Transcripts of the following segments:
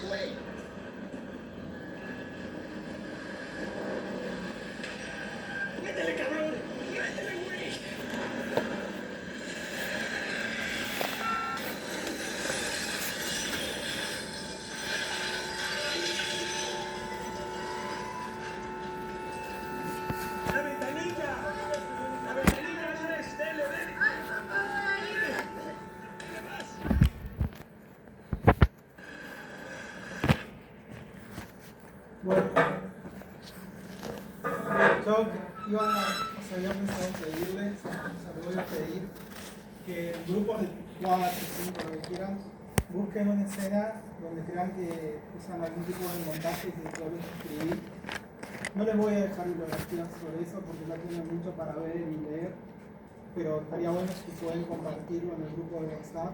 güey. ¡Métele, cabrón! ¡Métele, güey! ¡La ventanilla! ¡La ventanilla es tele! Bueno, yo había pensado pedirles, les voy a pedir que en grupos de 4, 5, lo que quieran, busquen una escena donde crean que usan algún tipo de montaje que yo les escribí. No les voy a dejar bibliografías sobre eso porque ya tienen mucho para ver y leer, pero estaría bueno si pueden compartirlo en el grupo de WhatsApp,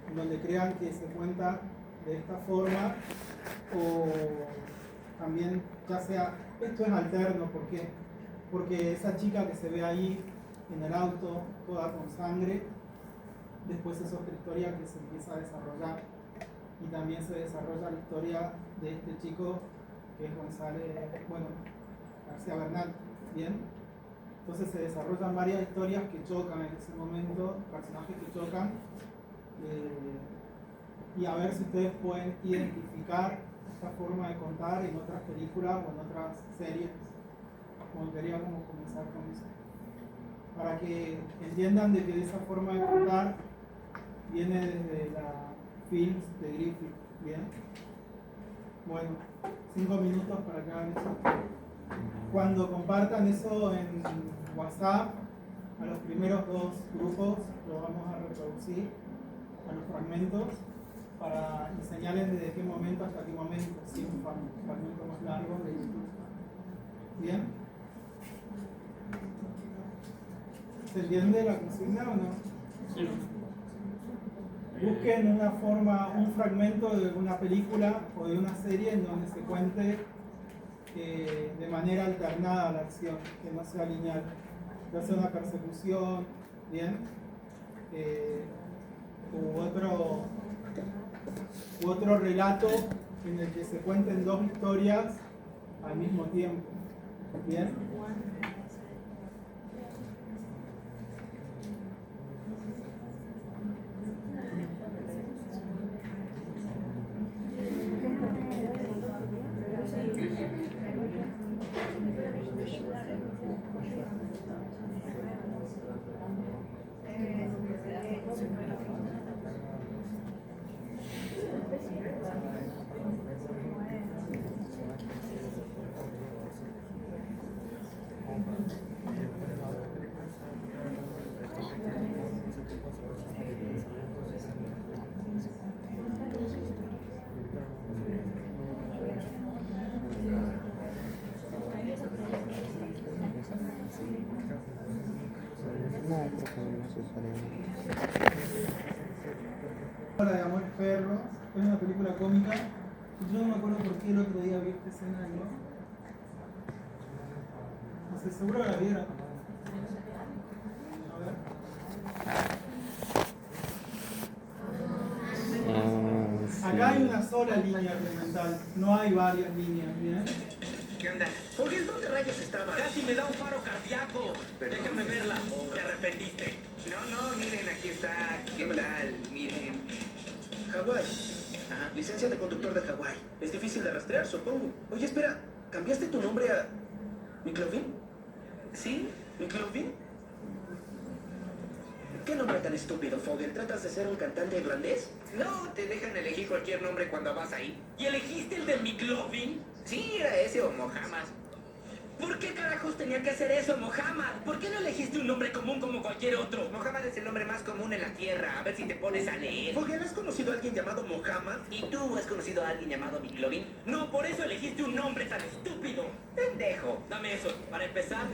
en donde crean que se cuenta de esta forma, o también ya sea, esto es alterno, ¿por qué? Porque esa chica que se ve ahí en el auto, toda con sangre, después es otra historia que se empieza a desarrollar, y también se desarrolla la historia de este chico que es García Bernal, ¿bien? Entonces se desarrollan varias historias que chocan en ese momento, personajes que chocan, y a ver si ustedes pueden identificar esta forma de contar en otras películas o en otras series. Como queríamos comenzar con eso, para que entiendan de que de esa forma de contar viene desde la films de Griffith, ¿bien? Bueno, 5 minutos para que hagan eso. Cuando compartan eso en WhatsApp, a los primeros 2 grupos lo vamos a reproducir, a los fragmentos, para enseñarles desde qué momento hasta qué momento, si un fragmento más largo de YouTube. ¿Bien? ¿Se entiende la consigna o no? Sí. Busquen un fragmento de una película o de una serie en donde se cuente de manera alternada la acción, que no sea lineal, ya sea una persecución, ¿bien? U otro relato en el que se cuenten 2 historias al mismo tiempo, ¿bien? Hora de Amores Perros, es una película cómica. Yo no me acuerdo por qué el otro día vi esta escena y no sé, seguro la vieron. A ver. Acá hay una sola línea argumental, no hay varias líneas, ¿bien? ¿Qué onda? Oye, ¿dónde rayos estaba? Casi me da un paro cardíaco. Déjame verla. ¿Te arrepentiste? No, miren, aquí está. ¿Qué tal? Miren. Hawái. Ajá. Licencia de conductor de Hawái. Es difícil de rastrear, supongo. Oye, espera. ¿Cambiaste tu nombre a McLovin? ¿Sí? ¿McLovin? ¿Qué nombre tan estúpido, Fogel? ¿Tratas de ser un cantante irlandés? No, te dejan elegir cualquier nombre cuando vas ahí. ¿Y elegiste el de McLovin? Sí, era ese o Mohammed. ¿Por qué carajos tenía que hacer eso, Mohammed? ¿Por qué no elegiste un nombre común como cualquier otro? Mohammed es el nombre más común en la Tierra. A ver si te pones a leer. Fogel, ¿has conocido a alguien llamado Mohammed? ¿Y tú has conocido a alguien llamado McLovin? No, por eso elegiste un nombre tan estúpido. Pendejo. Dame eso. Para empezar,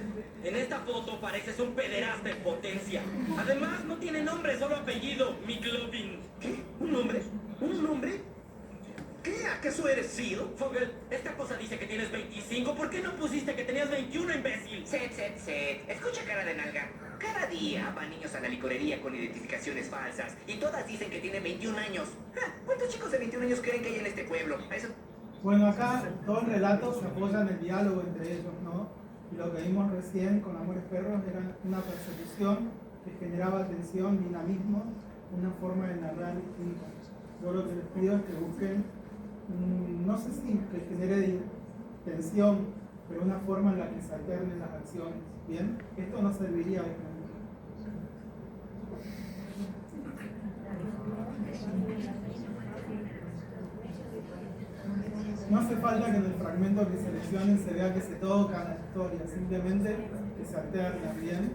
en esta foto pareces un pederasta en potencia. Además, no tiene nombre, solo apellido. McLovin. ¿Qué? ¿Un nombre? ¿Un nombre? ¿Qué ¿Acaso eres Seal? Fogel, esta cosa dice que tienes 25. ¿Por qué no pusiste que tenías 21, imbécil? Set. Escucha, cara de nalga. Cada día van niños a la licorería con identificaciones falsas y todas dicen que tienen 21 años. ¿Cuántos chicos de 21 años creen que hay en este pueblo? Eso... Bueno, acá todo el relato se apoya en el diálogo entre ellos, ¿no? Y lo que vimos recién con Amores Perros era una persecución que generaba tensión, dinamismo, una forma de narrar distinta. Yo lo que les pido es que busquen, no sé si que genere tensión, pero una forma en la que se alternen las acciones. ¿Bien? Esto no serviría de ejemplo. No hace falta que en el fragmento que seleccionen se vea que se toca la historia, simplemente que se alterna, ¿bien?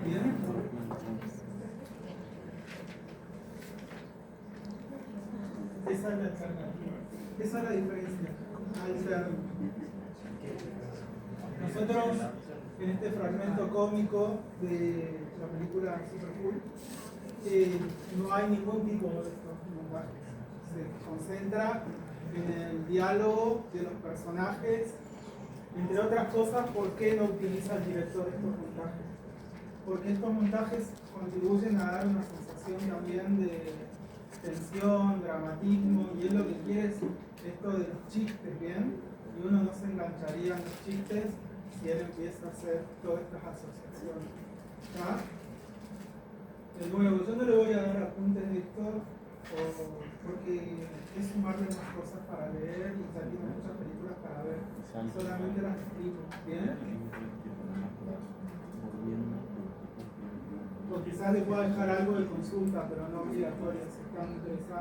¿Bien? Esa es la alternativa. Esa es la diferencia. Nosotros, en este fragmento cómico de la película Super Cool, no hay ningún tipo de estos montajes. Se concentra en el diálogo de los personajes. Entre otras cosas, ¿por qué no utiliza el director estos montajes? Porque estos montajes contribuyen a dar una sensación también de tensión, dramatismo, y es lo que quiere decir esto de los chistes, ¿bien? Y uno no se engancharía en los chistes si él empieza a hacer todas estas asociaciones. ¿Está? De nuevo, yo no le voy a dar apuntes de esto porque es sumarle más cosas para leer y ya tiene muchas películas para ver. Solamente las explico. ¿Bien? O quizás les pueda dejar algo de consulta, pero no obligatoria. Si están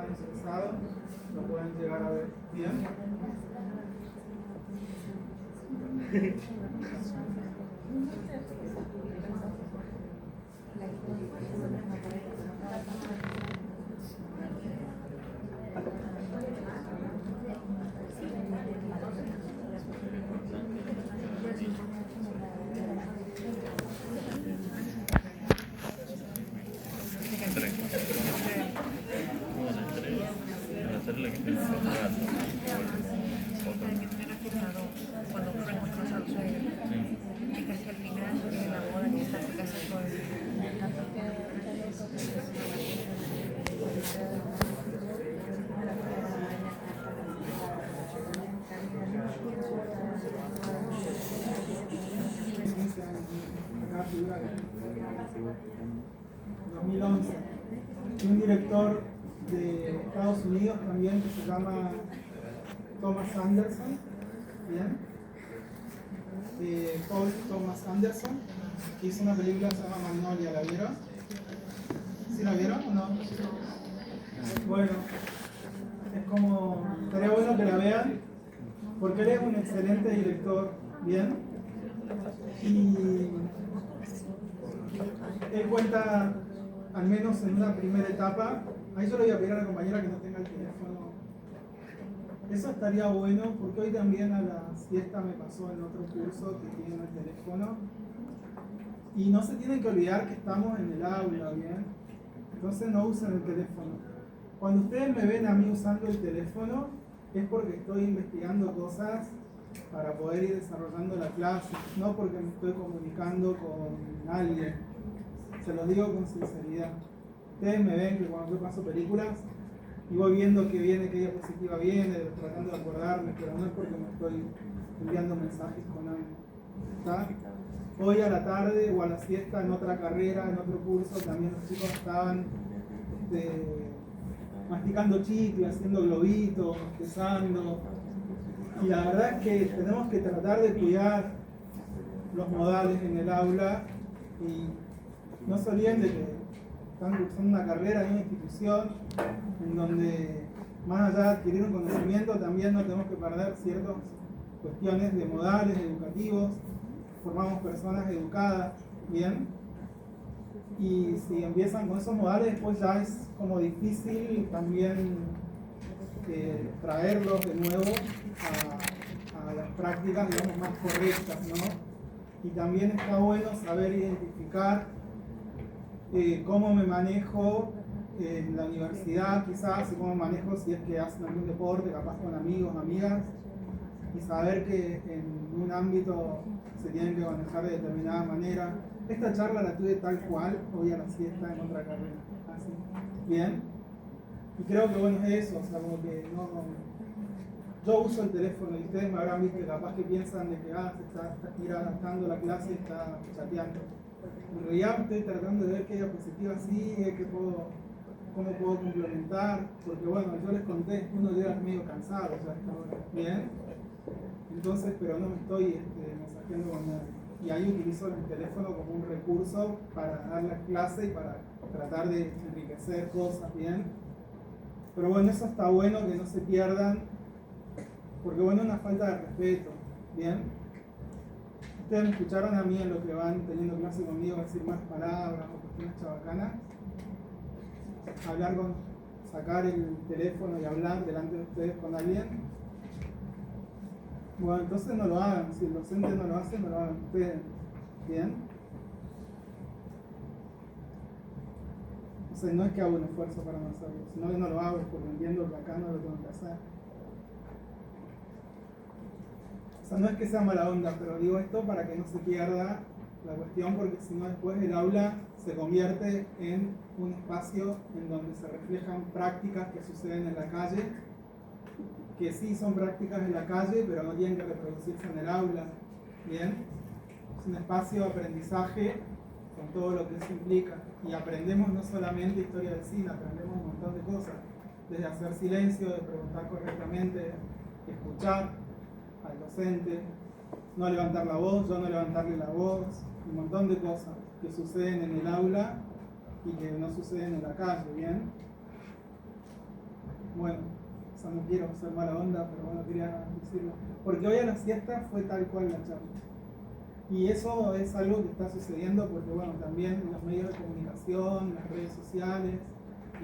interesados, lo pueden llegar a ver. ¿Bien? Cuando fue encontrado a su suegro, y casi al final de la boda que está en casa con figura de 2011. Y un director de Estados Unidos también que se llama Thomas Anderson, ¿bien? Paul Thomas Anderson, que hizo una película que se llama Magnolia, ¿la vieron? ¿Sí la vieron o no? Bueno, es como, estaría bueno que la vean, porque él es un excelente director, ¿bien? Y él cuenta, al menos en una primera etapa, ahí yo le voy a pedir a la compañera que no tenga el teléfono. Eso estaría bueno, porque hoy también a la siesta me pasó en otro curso que tienen el teléfono. Y no se tienen que olvidar que estamos en el aula, ¿bien? Entonces no usen el teléfono. Cuando ustedes me ven a mí usando el teléfono, es porque estoy investigando cosas para poder ir desarrollando la clase, no porque me estoy comunicando con alguien. Se los digo con sinceridad. Ustedes me ven que cuando yo paso películas y voy viendo que viene, qué diapositiva viene, tratando de acordarme, pero no es porque me estoy enviando mensajes con alguien. ¿Está? Hoy a la tarde o a la siesta en otra carrera, en otro curso, también los chicos estaban masticando chicle, haciendo globitos, bostezando. Y la verdad es que tenemos que tratar de cuidar los modales en el aula y no se olviden de que están cursando una carrera en una institución en donde, más allá de adquirir un conocimiento, también no tenemos que perder ciertas cuestiones de modales educativos. Formamos personas educadas, ¿bien? Y si empiezan con esos modales, después ya es como difícil también traerlos de nuevo a las prácticas, digamos, más correctas, ¿no? Y también está bueno saber identificar cómo me manejo en la universidad, quizás, y cómo manejo si es que hacen algún deporte, capaz con amigos, amigas, y saber que en un ámbito se tienen que manejar de determinada manera. Esta charla la tuve tal cual hoy a la siesta en otra carrera. Así. Bien. Y creo que bueno es eso, o sea, como que no. Yo uso el teléfono y ustedes me habrán visto que capaz que piensan de que se está ir adaptando la clase y está chateando. En realidad estoy tratando de ver qué diapositiva sigue, cómo puedo complementar, porque bueno, yo les conté, uno llega medio cansado ya hasta ahora. Bien. Entonces, pero no me estoy mensajeando con nadie. Y ahí utilizo el teléfono como un recurso para dar la clase y para tratar de enriquecer cosas, ¿bien? Pero bueno, eso está bueno que no se pierdan, porque bueno, es una falta de respeto, ¿bien? Ustedes me escucharon a mí en lo que van teniendo clase conmigo, decir más palabras o cuestiones chabacanas, sacar el teléfono y hablar delante de ustedes con alguien. Bueno, entonces no lo hagan. Si el docente no lo hace, no lo hagan ustedes. ¿Bien? O sea, no es que hago un esfuerzo para no hacerlo, sino que no lo hago porque entiendo que acá no lo tengo que hacer. O sea, no es que sea mala onda, pero digo esto para que no se pierda la cuestión, porque si no después el aula se convierte en un espacio en donde se reflejan prácticas que suceden en la calle, que sí son prácticas en la calle, pero no tienen que reproducirse en el aula. ¿Bien? Es un espacio de aprendizaje con todo lo que eso implica. Y aprendemos no solamente historia del cine, aprendemos un montón de cosas. Desde hacer silencio, de preguntar correctamente, escuchar al docente, no levantar la voz, yo no levantarle la voz, un montón de cosas que suceden en el aula y que no suceden en la calle. ¿Bien? Bueno. No quiero ser mala onda, pero bueno, quería decirlo. Porque hoy a la siesta fue tal cual la charla. Y eso es algo que está sucediendo porque, bueno, también los medios de comunicación, las redes sociales,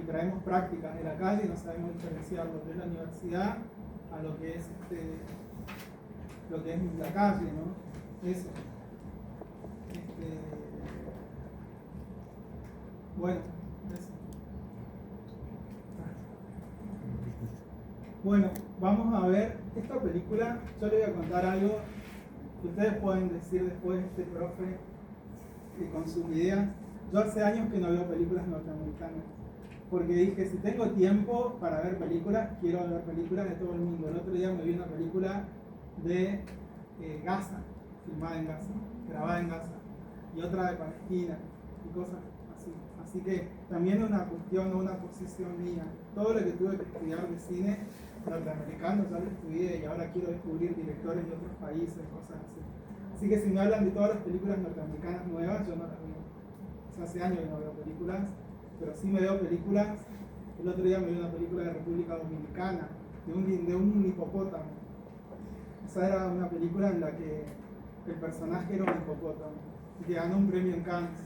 y traemos prácticas de la calle y no sabemos diferenciar lo que es la universidad a lo que es la calle, ¿no? Eso. Bueno, eso. Bueno, vamos a ver esta película. Yo le voy a contar algo que ustedes pueden decir después, profe, con sus ideas. Yo hace años que no veo películas norteamericanas, porque dije, si tengo tiempo para ver películas, quiero ver películas de todo el mundo. El otro día me vi una película de Gaza, filmada en Gaza, grabada en Gaza, y otra de Palestina, y cosas así. Así que también una cuestión o una posición mía. Todo lo que tuve que estudiar de cine norteamericano ya lo estudié y ahora quiero descubrir directores de otros países, cosas así. Así que si me hablan de todas las películas norteamericanas nuevas, yo no las veo. O sea, hace años que no veo películas, pero sí me veo películas. El otro día me vi una película de República Dominicana, de un hipopótamo. Esa era una película en la que el personaje era un hipopótamo y que ganó un premio en Cannes.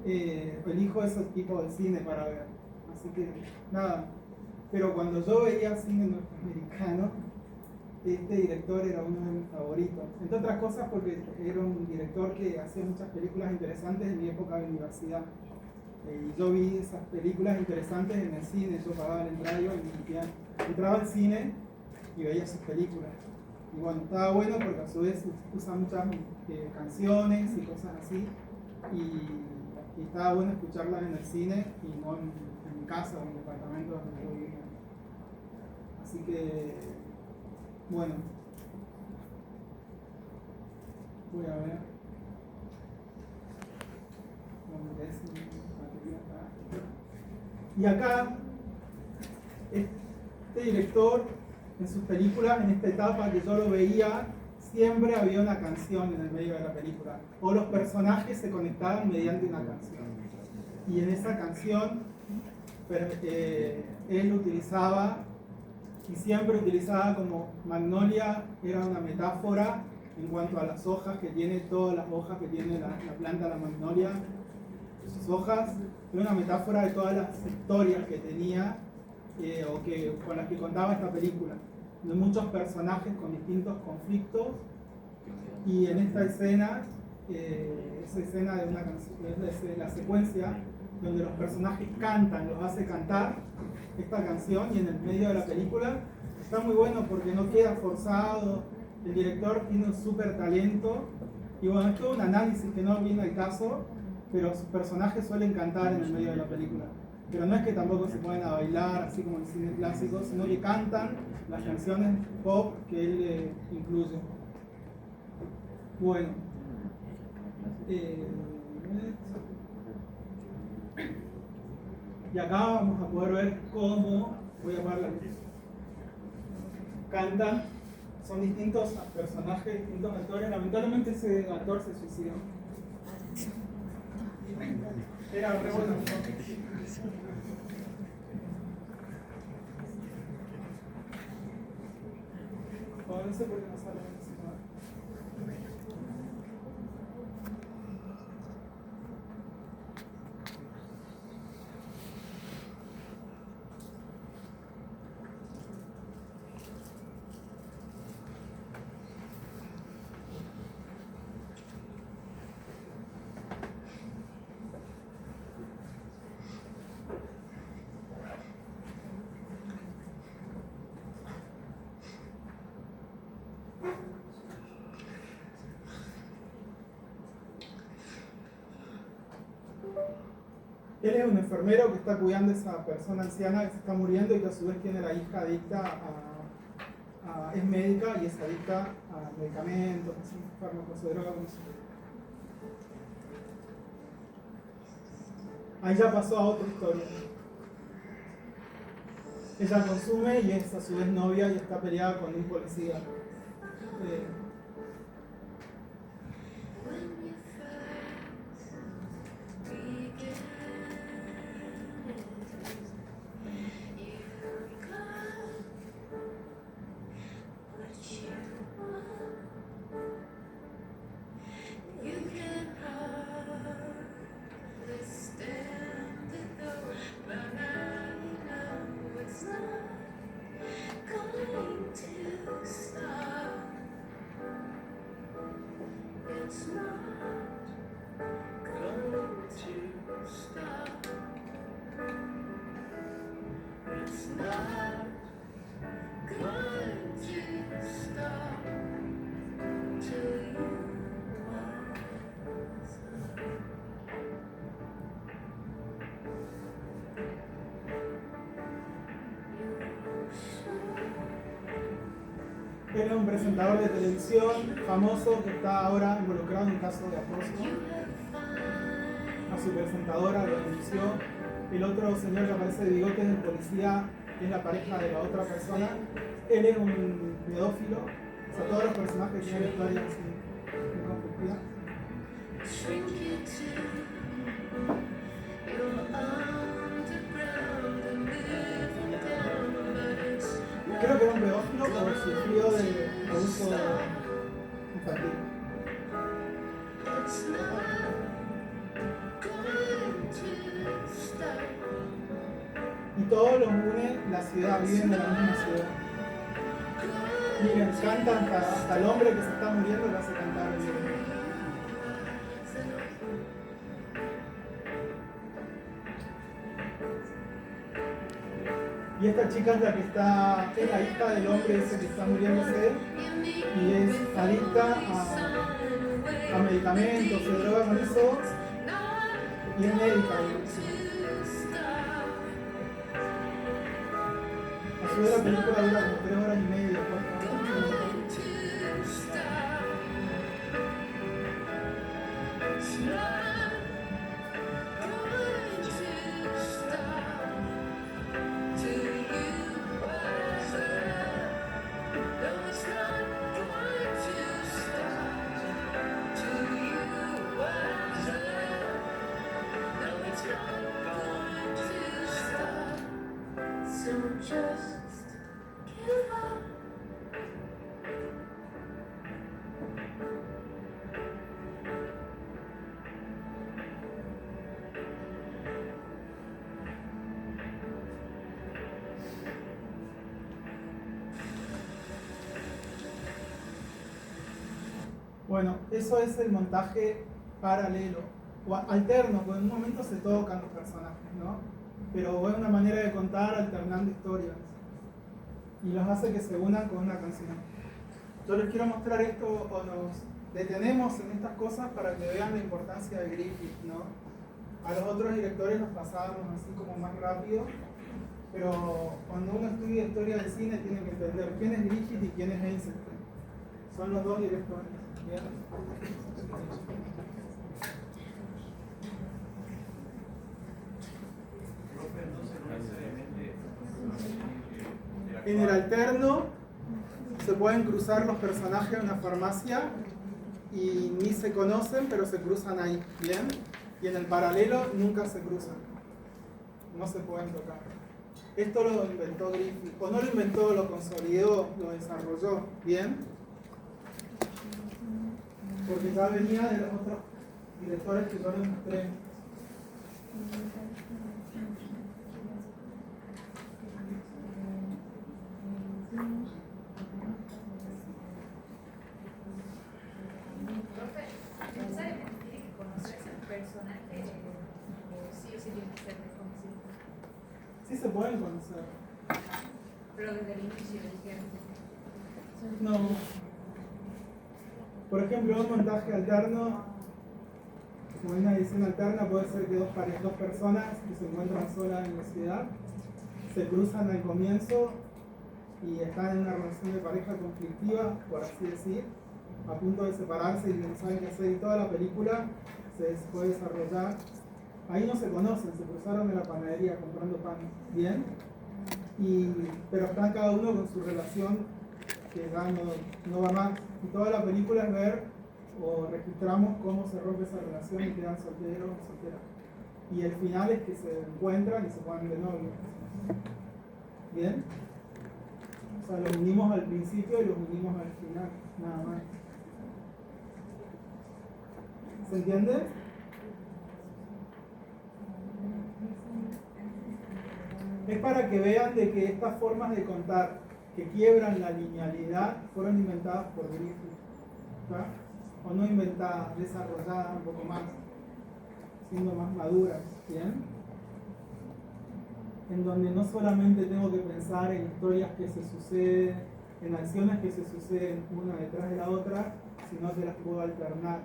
elijo esos tipos de cine para ver. Así que, nada. Pero cuando yo veía cine norteamericano, este director era uno de mis favoritos. Entre otras cosas porque era un director que hacía muchas películas interesantes en mi época de universidad. Y yo vi esas películas interesantes en el cine, yo pagaba el entrada y entraba al cine y veía sus películas. Y bueno, estaba bueno porque a su vez usa muchas canciones y cosas así. Y estaba bueno escucharlas en el cine y no en mi casa o en el departamento donde yo vivía. Así que, bueno, voy a ver. Y acá, este director, en sus películas, en esta etapa que yo lo veía, siempre había una canción en el medio de la película, o los personajes se conectaban mediante una canción. Y en esa canción, él utilizaba, y siempre utilizaba como Magnolia, era una metáfora en cuanto a las hojas que tiene, todas las hojas que tiene la planta, la magnolia, sus hojas, era una metáfora de todas las historias que tenía con las que contaba esta película, de muchos personajes con distintos conflictos. Y en esta escena, esa escena de una canción, es la secuencia donde los personajes cantan, los hace cantar esta canción, y en el medio de la película está muy bueno porque no queda forzado. El director tiene un súper talento, y bueno, es todo un análisis que no viene al caso, pero sus personajes suelen cantar en el medio de la película. Pero no es que tampoco se pueden a bailar así como en el cine clásico, sino que cantan las canciones pop que él incluye. Bueno, y acá vamos a poder ver cómo, voy a apagar la luz, cantan. Son distintos personajes, distintos actores. Lamentablemente ese actor se suicidó. Era re bueno. No sé por qué no sale en ese canal. Él es un enfermero que está cuidando a esa persona anciana que se está muriendo y que a su vez tiene la hija adicta es médica y es adicta a medicamentos, fármacos o drogas. Ahí ya pasó a otra historia. Ella consume y es a su vez novia y está peleada con un policía. Él es un presentador de televisión famoso que está ahora involucrado en un caso de acoso. A su presentadora lo denunció. El otro señor que aparece de bigotes, el policía, es la pareja de la otra persona. Él es un pedófilo. O sea, todos los personajes tienen historias muy conflictivas. Creo que era un pedófilo o sufrió de abuso infantil. todos los une la ciudad, viven en la misma ciudad. Miren, cantan hasta el hombre que se está muriendo lo hace cantar. Y esta chica es la que es la hija del hombre ese que está muriéndose y es adicta a medicamentos, se droga con eso y es médica. A su vez la película dura como 3 horas y media, 4 horas. Bueno, eso es el montaje paralelo o alterno, porque en un momento se tocan los personajes, ¿no? Pero es una manera de contar alternando historias y los hace que se unan con una canción. Yo les quiero mostrar esto o nos detenemos en estas cosas para que vean la importancia de Griffith, ¿no? A los otros directores los pasábamos así como más rápido, pero cuando uno estudia historia del cine tiene que entender quién es Griffith y quién es Eisenstein. Son los dos directores. ¿Bien? En el alterno se pueden cruzar los personajes en una farmacia y ni se conocen, pero se cruzan ahí, ¿bien? Y en el paralelo nunca se cruzan, no se pueden tocar. Esto lo inventó Griffith, o no lo inventó, lo consolidó, lo desarrolló, ¿bien? Porque ya venía de los otros directores que yo les mostré. ¿Necesariamente tiene que conocerse el personaje o sí o sí tiene que ser desconocido? Sí se pueden conocer. Pero desde el inicio dijeron. No. Por ejemplo, un montaje alterno, como una edición alterna, puede ser que dos personas que se encuentran solas en la ciudad se cruzan al comienzo y están en una relación de pareja conflictiva, por así decir, a punto de separarse y no saben qué hacer, y toda la película se puede desarrollar. Ahí no se conocen, se cruzaron en la panadería comprando pan, ¿bien? Pero están cada uno con su relación que ya no va más. Y toda la película es ver o registramos cómo se rompe esa relación y quedan solteros o solteras. Y el final es que se encuentran y se ponen de novio. ¿Bien? O sea, los unimos al principio y los unimos al final, nada más. ¿Se entiende? Es para que vean de que estas formas de contar que quiebran la linealidad fueron inventadas por Griffith, ¿tá? O no inventadas, desarrolladas un poco más, siendo más maduras, ¿bien? En donde no solamente tengo que pensar en historias que se suceden, en acciones que se suceden una detrás de la otra, sino que las puedo alternar,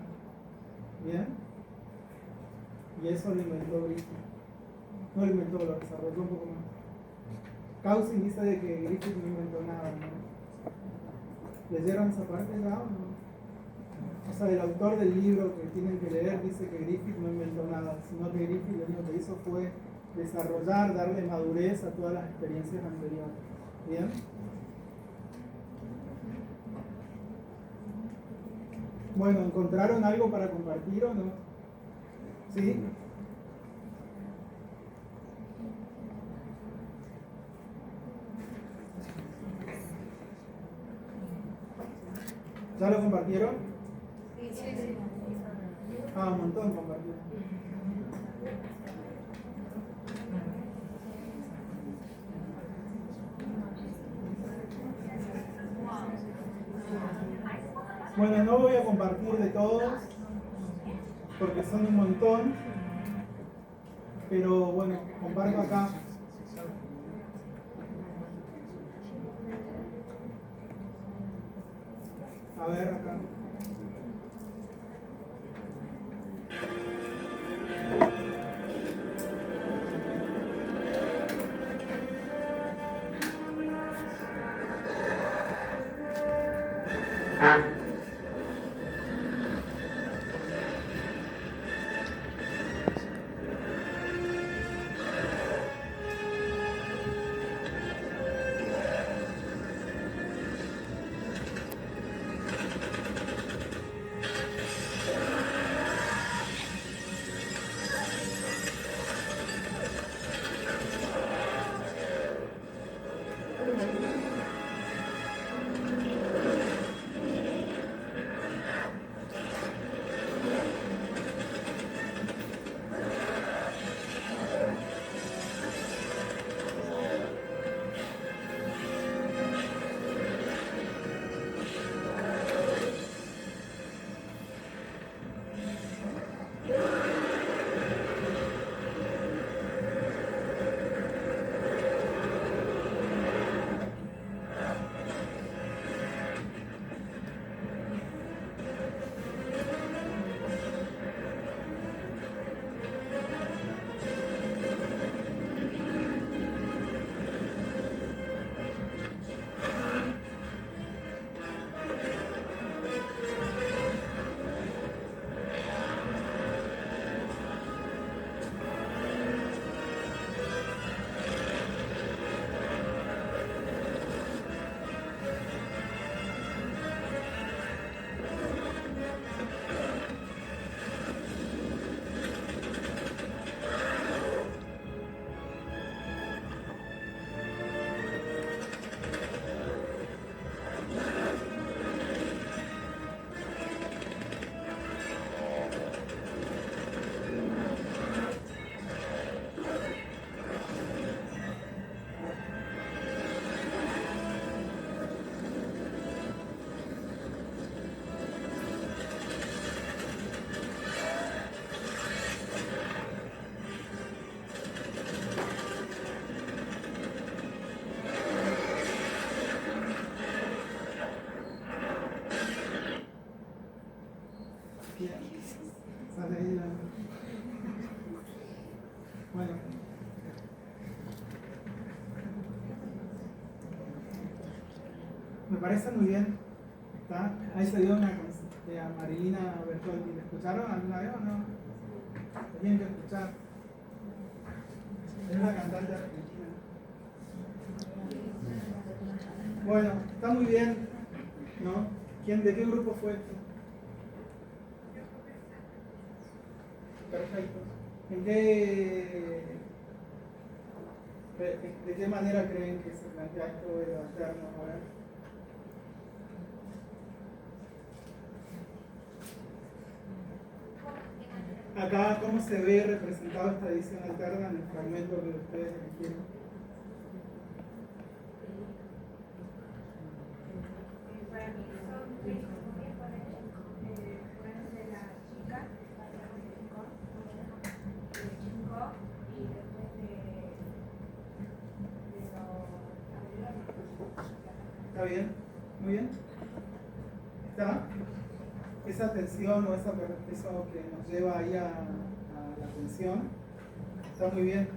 ¿bien? Y eso lo inventó Griffith. No lo inventó, lo desarrolló un poco más. Cousin dice de que Griffith no inventó nada, ¿no? ¿Leyeron esa parte ya o no? O sea, el autor del libro que tienen que leer dice que Griffith no inventó nada, sino que Griffith lo único que hizo fue desarrollar, darle madurez a todas las experiencias anteriores. ¿Bien? Bueno, ¿encontraron algo para compartir o no? ¿Sí? ¿Ya lo compartieron? Sí, sí, sí. Ah, un montón compartieron. Bueno, no voy a compartir de todos, porque son un montón, pero bueno, comparto acá. A ver, acá. Bueno. Me parece muy bien. ¿Está? Ahí se dio una a Marilina Bertoldi. ¿La escucharon alguna vez o no? La tienen que escuchar. Es una cantante argentina. Bueno, está muy bien, ¿no? ¿De qué grupo fue esto? Perfecto. ¿De qué manera creen que se plantea esto de lo alterno? A ver. Acá, ¿cómo se ve representado esta edición alterna en el fragmento que ustedes eligieron? ¿Está bien? ¿Muy bien? ¿Está? Esa tensión o eso que nos lleva ahí a la tensión, está muy bien.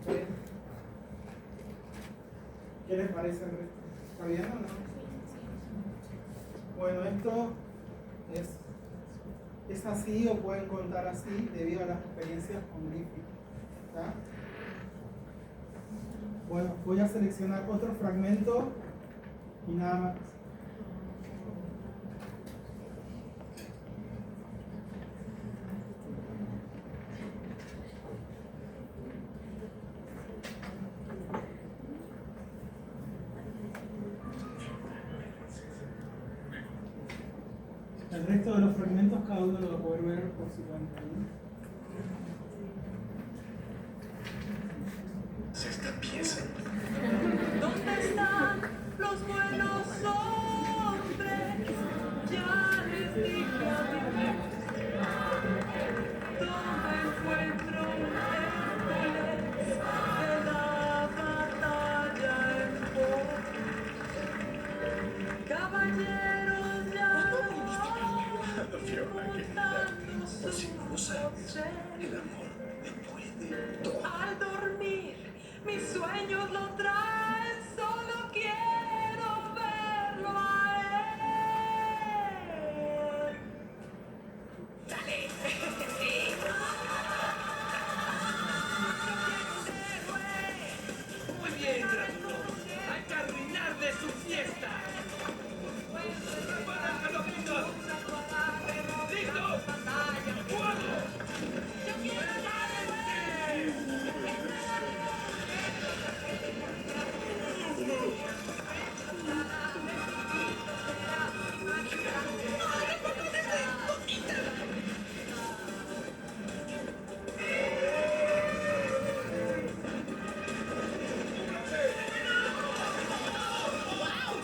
¿Bien? ¿Qué les parece el resto? ¿Está bien o no? Bueno, esto es así o pueden contar así debido a las experiencias con Griffith. ¿Está? Bueno, voy a seleccionar otro fragmento y nada más. El resto de los fragmentos cada uno lo va a poder ver por su cuenta, ¿no? Esta pieza. ¿Dónde están los buenos ojos? sabes, el amor me puede todo. Al dormir, mis sueños lo traen, solo quiero verlo a él. ¡Dale! ¡Sí! Muy bien, Gráfico. Hay que arruinarle su fiesta. ¡Prepara, Jalopito! ¡Listo! ¡Fuego! ¡Yo quiero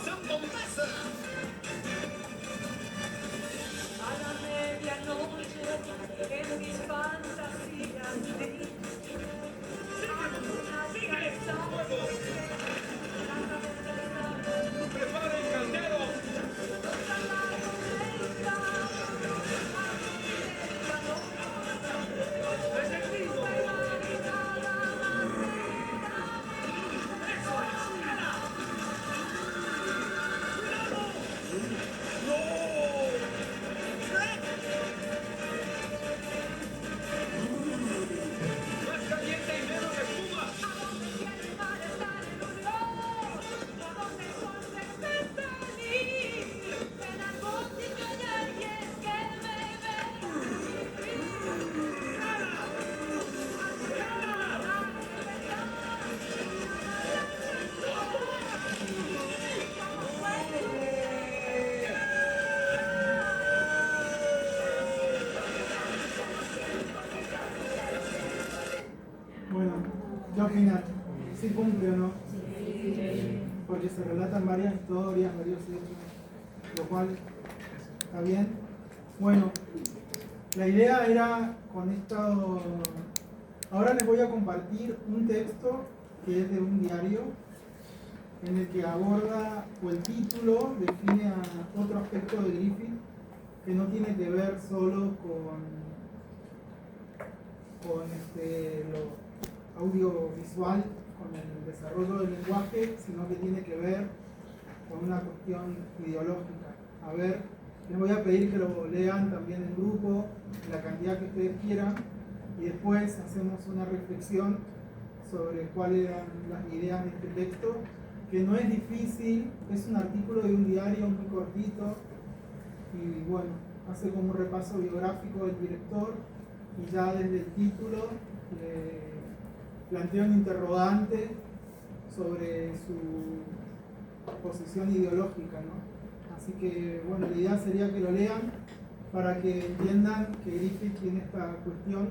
¡Son bombazos! A la medianoche, en mis fantasías vi ¡Prepara el caldero! ¡Más caliente y menos espuma! Bueno, ¿qué opinan? ¿Sí cumple o no? Porque se relatan varias historias, varios hechos, lo cual está bien. Bueno, la idea era con esto. Ahora les voy a compartir un texto que es de un diario en el que aborda, o el título define a otro aspecto de Griffith que no tiene que ver solo con lo audiovisual, con el desarrollo del lenguaje, sino que tiene que ver con una cuestión ideológica. A ver, les voy a pedir que lo lean también en grupo, la cantidad que ustedes quieran, y después hacemos una reflexión sobre cuáles eran las ideas de este texto, que no es difícil, es un artículo de un diario muy cortito, y bueno, hace como un repaso biográfico del director, y ya desde el título plantea un interrogante sobre su posición ideológica, ¿no? Así que, bueno, la idea sería que lo lean para que entiendan que Griffith tiene esta cuestión,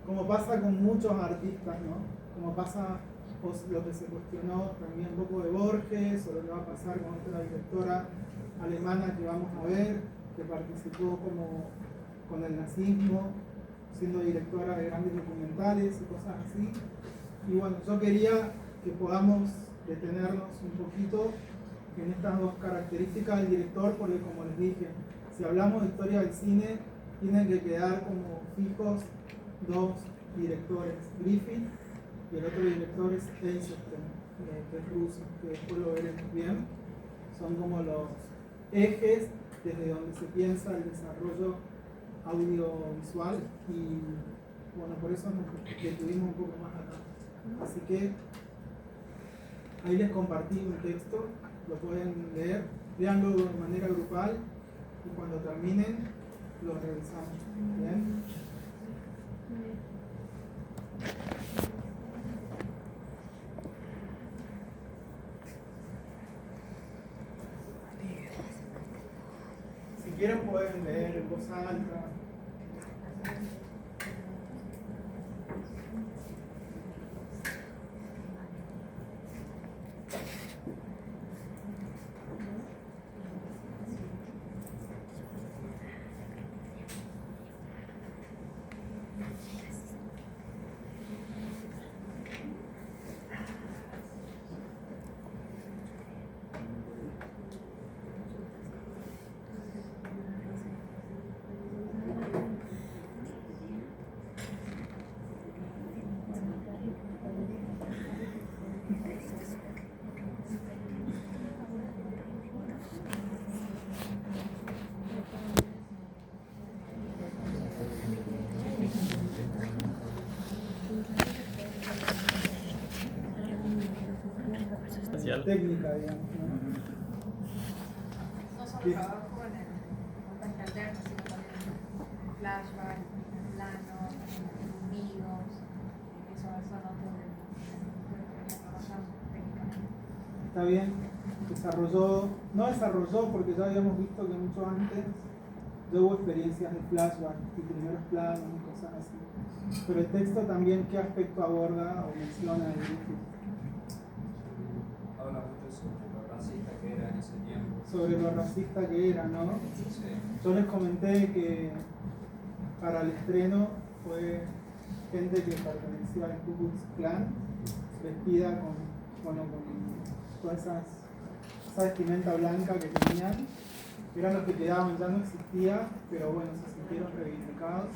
como pasa con muchos artistas, ¿no? Como pasa lo que se cuestionó también un poco de Borges, o lo que va a pasar con otra directora alemana que vamos a ver, que participó con el nazismo, siendo directora de grandes documentales y cosas así. Y bueno, yo quería que podamos detenernos un poquito en estas dos características del director, porque como les dije, si hablamos de historia del cine, tienen que quedar como fijos dos directores, Griffith y el otro director es Eisenstein, que es ruso, que después lo veremos bien. Son como los ejes desde donde se piensa el desarrollo audiovisual, y bueno, por eso nos detuvimos un poco más acá. Así que ahí les compartí un texto, lo pueden leer, léanlo de manera grupal y cuando terminen lo revisamos. ¿Bien? Si quieren pueden leer en voz alta. técnica, digamos, ¿no? No solo Sí. trabajo en el montaje alterno, sino también en flashback, en plano, en unidos. Eso no puede trabajar técnicamente. Está bien, no desarrolló porque ya habíamos visto que mucho antes ya hubo experiencias de flashback y primeros planos y cosas así. Pero el texto también, ¿qué aspecto aborda o menciona el Griffith? Habla mucho sobre lo racista que era en ese tiempo. Sobre lo racista que era, ¿no? Sí. Yo les comenté que para el estreno fue gente que pertenecía al Ku Klux Klan, vestida con toda esa vestimenta blanca que tenían. Eran los que quedaban, ya no existía, pero bueno, se sintieron reivindicados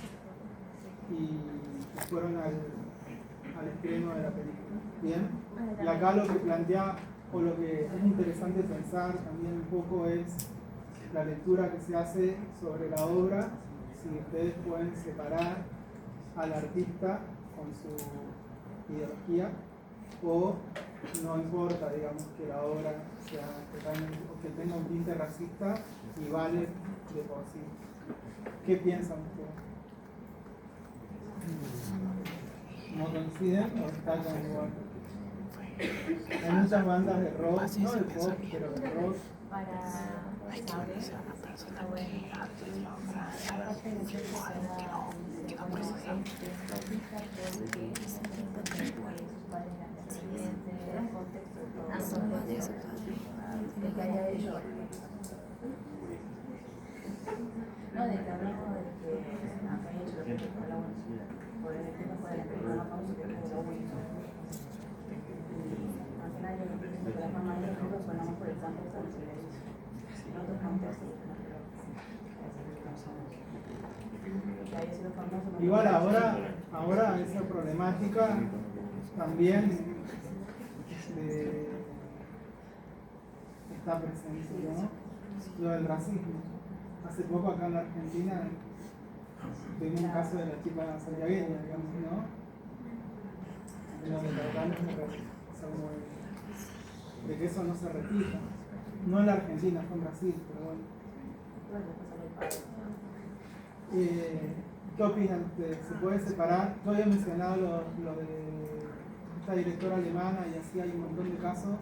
y fueron al estreno de la película. Bien, y acá lo que plantea, o lo que es interesante pensar también un poco es la lectura que se hace sobre la obra, si ustedes pueden separar al artista con su ideología, o no importa, digamos, que la obra sea totalmente, o que tenga un tinte racista y vale de por sí. ¿Qué piensan ustedes? ¿No coinciden o están igual? Hay muchas bandas de rock, no de pop, pero de rock. Para saber, está bueno. Aparte de que no, de que hablamos de que había hecho lo que fue la buena, por el tema fue la primera pausa que fue la buena. Al final yo me pienso que la fama de los grupos fue nada por el campo por el silencio. En otros campos sí, no, pero que haya sido famoso. Igual ahora esa problemática también está presente, ¿no? Lo del racismo. Hace poco acá en la Argentina tuvimos un caso de la chica santiagueña, digamos, ¿no? En donde tratamos de que eso no se repita. No en la Argentina, fue en Brasil, pero bueno. ¿Qué opinan ustedes? ¿Se puede separar? Yo había mencionado lo de esta directora alemana y así hay un montón de casos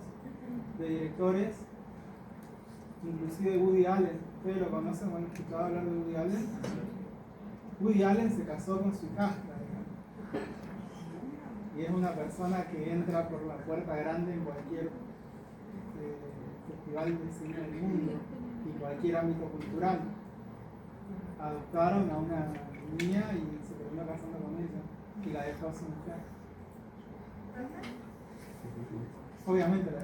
de directores, inclusive Woody Allen. ¿Ustedes lo conocen o han escuchado hablar de Woody Allen? Woody Allen se casó con su hijastra, digamos. Y es una persona que entra por la puerta grande en cualquier festival de cine del mundo y cualquier ámbito cultural. Adoptaron a una niña y se terminó casando con ella y la dejó a su mujer. Obviamente la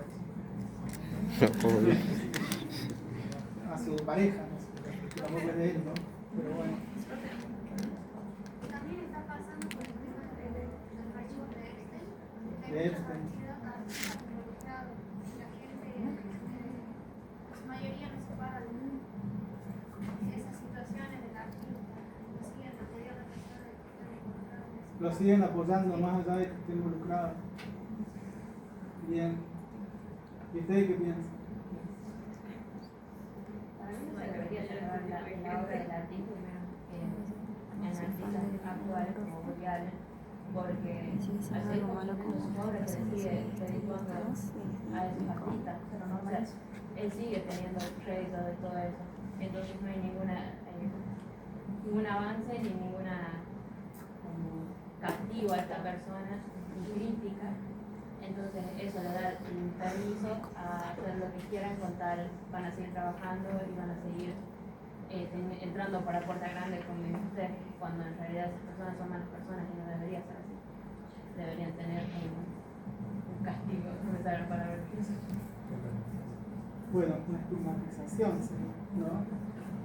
dejó a su pareja, no sé, que tampoco es de él, ¿no? Pero bueno. También está pasando por el tema del archivo de Epstein. De Epstein. Involucrado. La gente, la mayoría no se para de esas situaciones del archivo. Lo siguen apoyando a pesar de que están involucrados. Lo siguen apoyando más allá de que esté involucrado. Bien. ¿Y ustedes qué piensan? Para mí no se debería llevar la obra del artista en artistas actuales como Woody Allen, porque así como sus obras se sigue dedicando a esos artistas, pero no, o sea, él sigue teniendo el crédito de todo eso, entonces no hay ningún avance ni ninguna como castigo a esta persona ni crítica. Entonces eso le da el permiso a hacer lo que quieran con tal, van a seguir trabajando y van a seguir entrando por la puerta grande como dice usted, cuando en realidad esas personas son malas personas y no debería ser así. Deberían tener un castigo, no me sale la palabra. Bueno, una estigmatización, ¿no?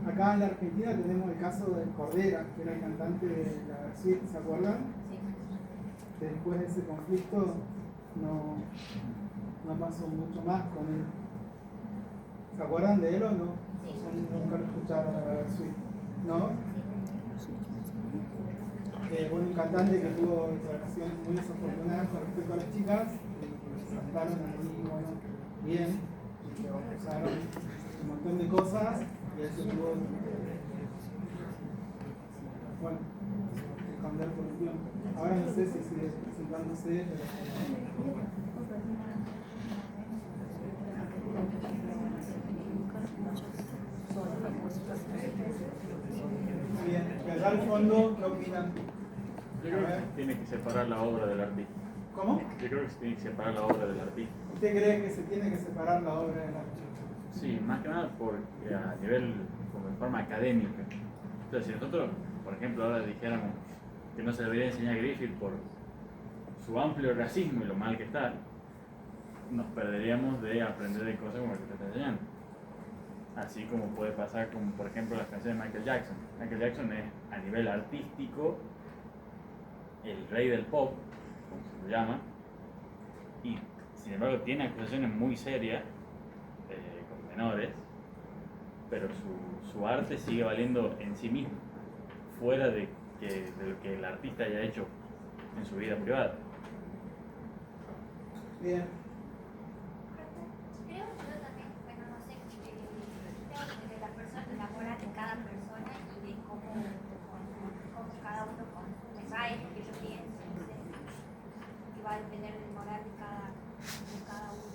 Acá en la Argentina tenemos el caso de Cordera, que era el cantante de la Versuit, ¿se acuerdan? Sí. Después de ese conflicto no pasó mucho más con él. ¿Se acuerdan de él o no? Sí. Nunca lo escucharon a la Versuit, ¿no? Bueno, un cantante que tuvo declaraciones muy desafortunadas con respecto a las chicas, y saltaron ahí, bueno, bien, y que usaron un montón de cosas y eso tuvo bueno, cambiar por el tiempo. Ahora no sé si sigue presentándose, bien, y allá al fondo, ¿qué opinan? Yo creo que tiene que separar la obra del artista. ¿Cómo? Yo creo que se tiene que separar la obra del artista. ¿Usted cree que se tiene que separar la obra del artista? Sí, más que nada porque a nivel, como de forma académica. Entonces, si nosotros, por ejemplo, ahora dijéramos que no se debería enseñar Griffith por su amplio racismo y lo mal que está, nos perderíamos de aprender de cosas como las que te está enseñando. Así como puede pasar con, por ejemplo, las canciones de Michael Jackson. Michael Jackson es, a nivel artístico, el rey del pop, como se lo llama, y sin embargo tiene acusaciones muy serias con menores, pero su arte sigue valiendo en sí mismo, fuera de lo que el artista haya hecho en su vida privada. Bien. Creo yo también, bueno, no sé, de la persona, de la moral de cada persona y de cómo cada uno consume. Va, es lo que yo pienso, no sé, que va a depender del moral de cada uno.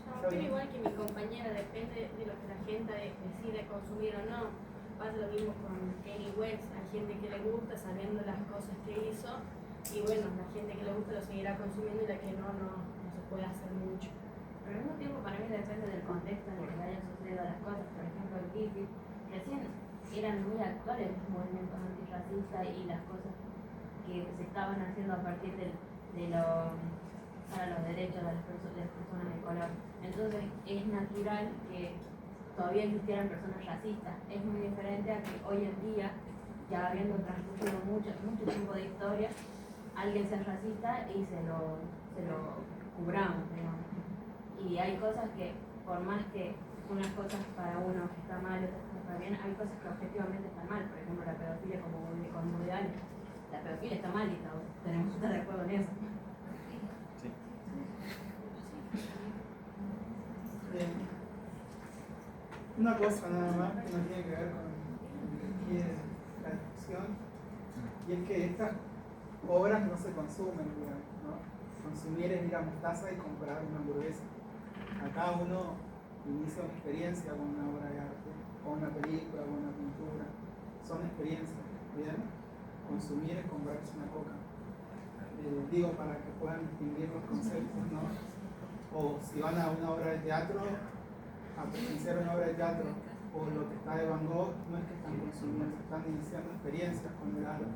Yo opino igual que mi compañera, depende de lo que la gente decide consumir o no. Pasa lo mismo con Kanye West, hay gente que le gusta sabiendo las cosas que hizo y bueno, la gente que le gusta lo seguirá consumiendo y la que no se puede hacer mucho. Pero al mismo tiempo para mí depende del contexto en el que hayan sucedido las cosas. Por ejemplo, el Griffith, recién eran muy actuales los movimientos antirracistas y las cosas que se estaban haciendo a partir para los derechos de las personas de color. Entonces es natural que todavía existieran personas racistas. Es muy diferente a que hoy en día, ya habiendo transcurrido mucho tiempo de historia, alguien sea racista y se lo cubramos, digamos. Y hay cosas que, por más que unas cosas para uno está mal y otras cosas para bien, hay cosas que objetivamente están mal. Por ejemplo, la pedofilia con Woody Allen. La pedofilia está mal y tenemos que estar de acuerdo en eso. Sí. Bien. Una cosa nada más que no tiene que ver con la discusión, y es que estas obras no se consumen, digamos, ¿no? Consumir es ir a Mostaza y comprar una hamburguesa. Acá uno inicia una experiencia con una obra de arte, con una película, con una pintura. Son experiencias, ¿bien? Consumir es comprarse una coca. Digo, para que puedan distinguir los conceptos, ¿no? O si van a una obra de teatro, a presenciar una obra de teatro, o lo que está de Van Gogh, no es que están consumiendo, están iniciando experiencias con el arte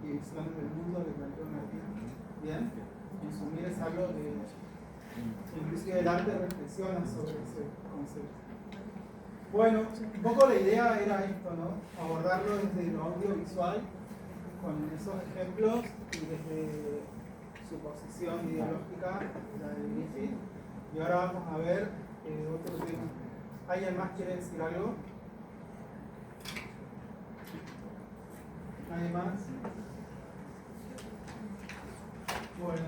y visiones del mundo que plantea un artista. ¿Bien? Consumir es algo que inclusive el arte reflexiona sobre ese concepto. Bueno, un poco la idea era esto, ¿no? Abordarlo desde lo audiovisual, con esos ejemplos y desde su posición ideológica, la de Griffith. Y ahora vamos a ver otro tema. ¿Alguien más quiere decir algo? ¿Nadie más? Bueno.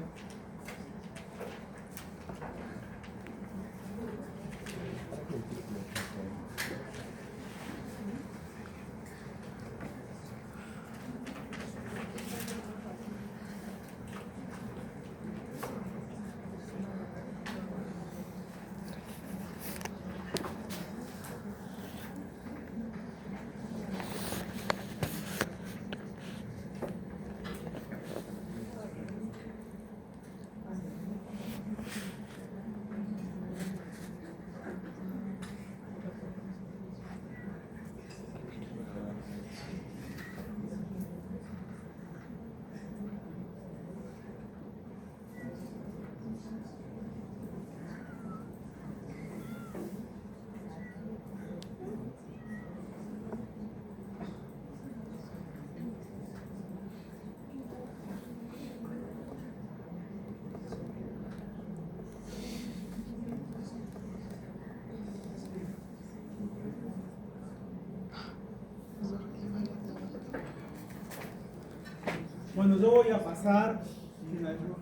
Bueno, yo voy a pasar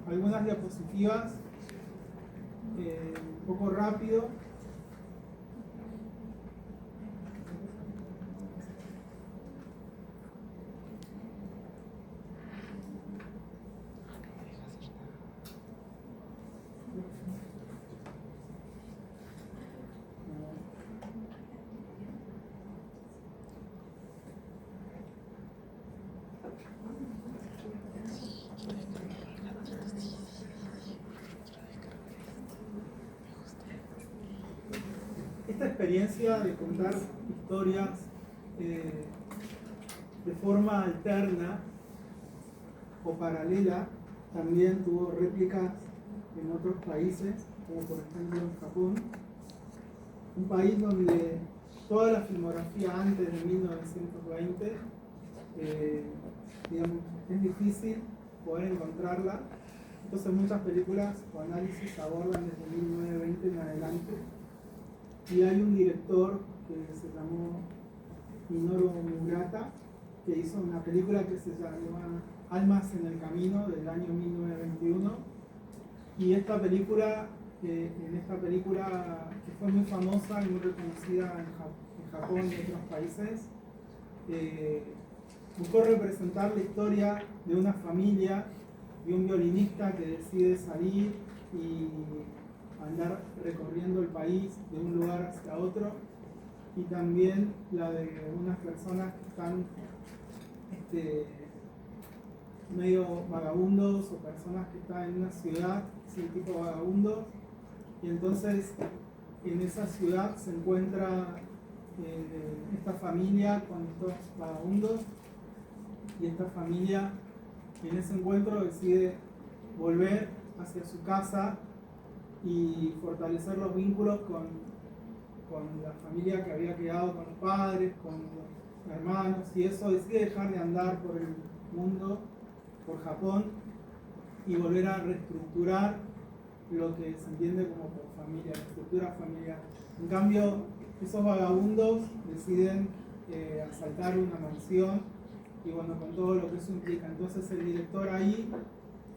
algunas diapositivas un poco rápido. Esta experiencia de contar historias de forma alterna o paralela también tuvo réplicas en otros países, como por ejemplo en Japón, un país donde toda la filmografía antes de 1920, digamos, es difícil poder encontrarla. Entonces muchas películas o análisis abordan desde 1920 en adelante. Y hay un director que se llamó Minoru Murata, que hizo una película que se llama Almas en el Camino, del año 1921. Y esta película, que fue muy famosa y muy reconocida en Japón y en otros países, buscó representar la historia de una familia y un violinista que decide salir y andar recorriendo el país de un lugar hacia otro, y también la de unas personas que están medio vagabundos, o personas que están en una ciudad, sí, tipo vagabundos, y entonces en esa ciudad se encuentra esta familia con estos vagabundos, y esta familia en ese encuentro decide volver hacia su casa y fortalecer los vínculos con la familia que había quedado, con los padres, con los hermanos, y eso decide dejar de andar por el mundo, por Japón, y volver a reestructurar lo que se entiende como por familia, la estructura familiar. En cambio, esos vagabundos deciden asaltar una mansión, y bueno, con todo lo que eso implica. Entonces el director ahí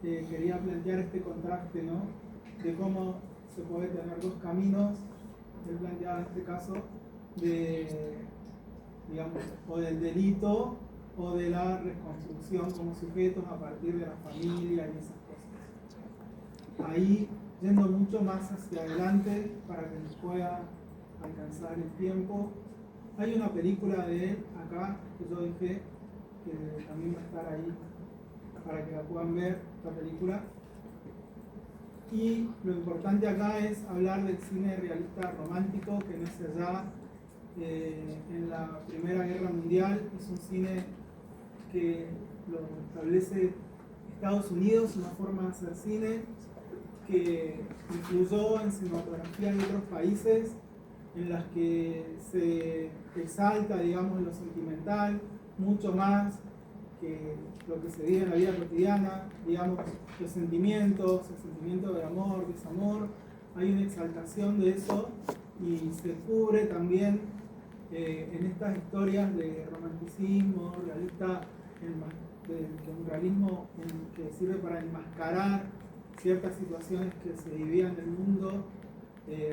quería plantear este contraste, ¿no?, de cómo se puede tener dos caminos. Él planteaba en este caso digamos, o del delito o de la reconstrucción como sujetos a partir de la familia y esas cosas. Ahí, yendo mucho más hacia adelante para que nos pueda alcanzar el tiempo, hay una película de él acá que yo dejé, que también va a estar ahí para que la puedan ver, esta película. Y lo importante acá es hablar del cine realista romántico, que nace allá en la Primera Guerra Mundial. Es un cine que lo establece Estados Unidos, una forma de hacer cine que influyó en cinematografía de otros países, en las que se exalta, digamos, lo sentimental, mucho más que lo que se vive en la vida cotidiana, digamos, los sentimientos, el sentimiento de amor, desamor. Hay una exaltación de eso, y se cubre también en estas historias de romanticismo realista, un realismo que sirve para enmascarar ciertas situaciones que se vivían en el mundo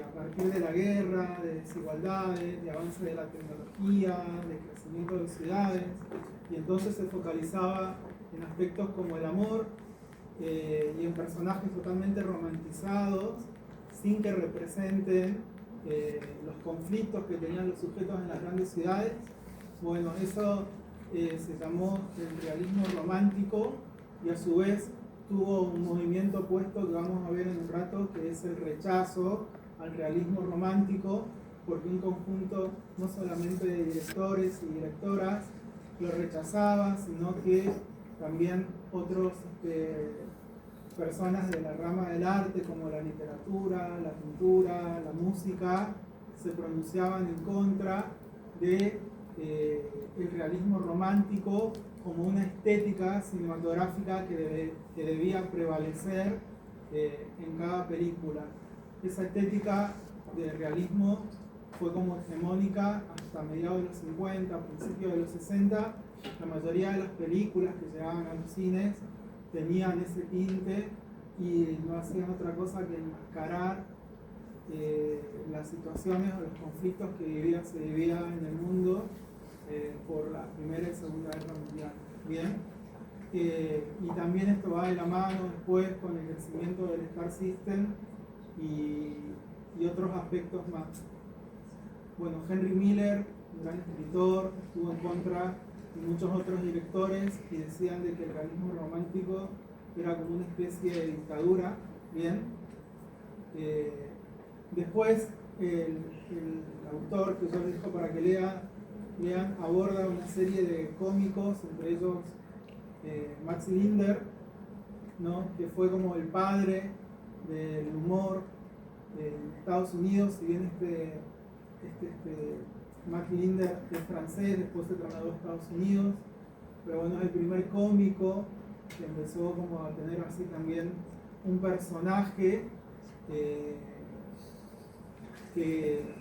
a partir de la guerra, de desigualdades, de avance de la tecnología, de crecimiento de ciudades, y entonces se focalizaba en aspectos como el amor y en personajes totalmente romantizados, sin que representen los conflictos que tenían los sujetos en las grandes ciudades. Bueno, eso se llamó el realismo romántico, y a su vez tuvo un movimiento opuesto que vamos a ver en un rato, que es el rechazo al realismo romántico, porque un conjunto no solamente de directores y directoras lo rechazaba, sino que también otros personas de la rama del arte, como la literatura, la pintura, la música, se pronunciaban en contra de el realismo romántico como una estética cinematográfica que debía prevalecer en cada película. Esa estética de realismo fue como hegemónica hasta mediados de los 50, principios de los 60. La mayoría de las películas que llegaban a los cines tenían ese tinte y no hacían otra cosa que enmascarar las situaciones o los conflictos que se vivían en el mundo por la Primera y Segunda Guerra Mundial. Bien, y también esto va de la mano después con el crecimiento del Star System y otros aspectos más. Bueno, Henry Miller, un gran escritor, estuvo en contra de muchos otros directores y decían de que el realismo romántico era como una especie de dictadura. Bien, después el autor que yo les dejo para que lean aborda una serie de cómicos, entre ellos Max Linder, ¿no? Que fue como el padre del humor en Estados Unidos. Si bien Max Linder es francés, después se trasladó a Estados Unidos, pero bueno, es el primer cómico que empezó como a tener así también un personaje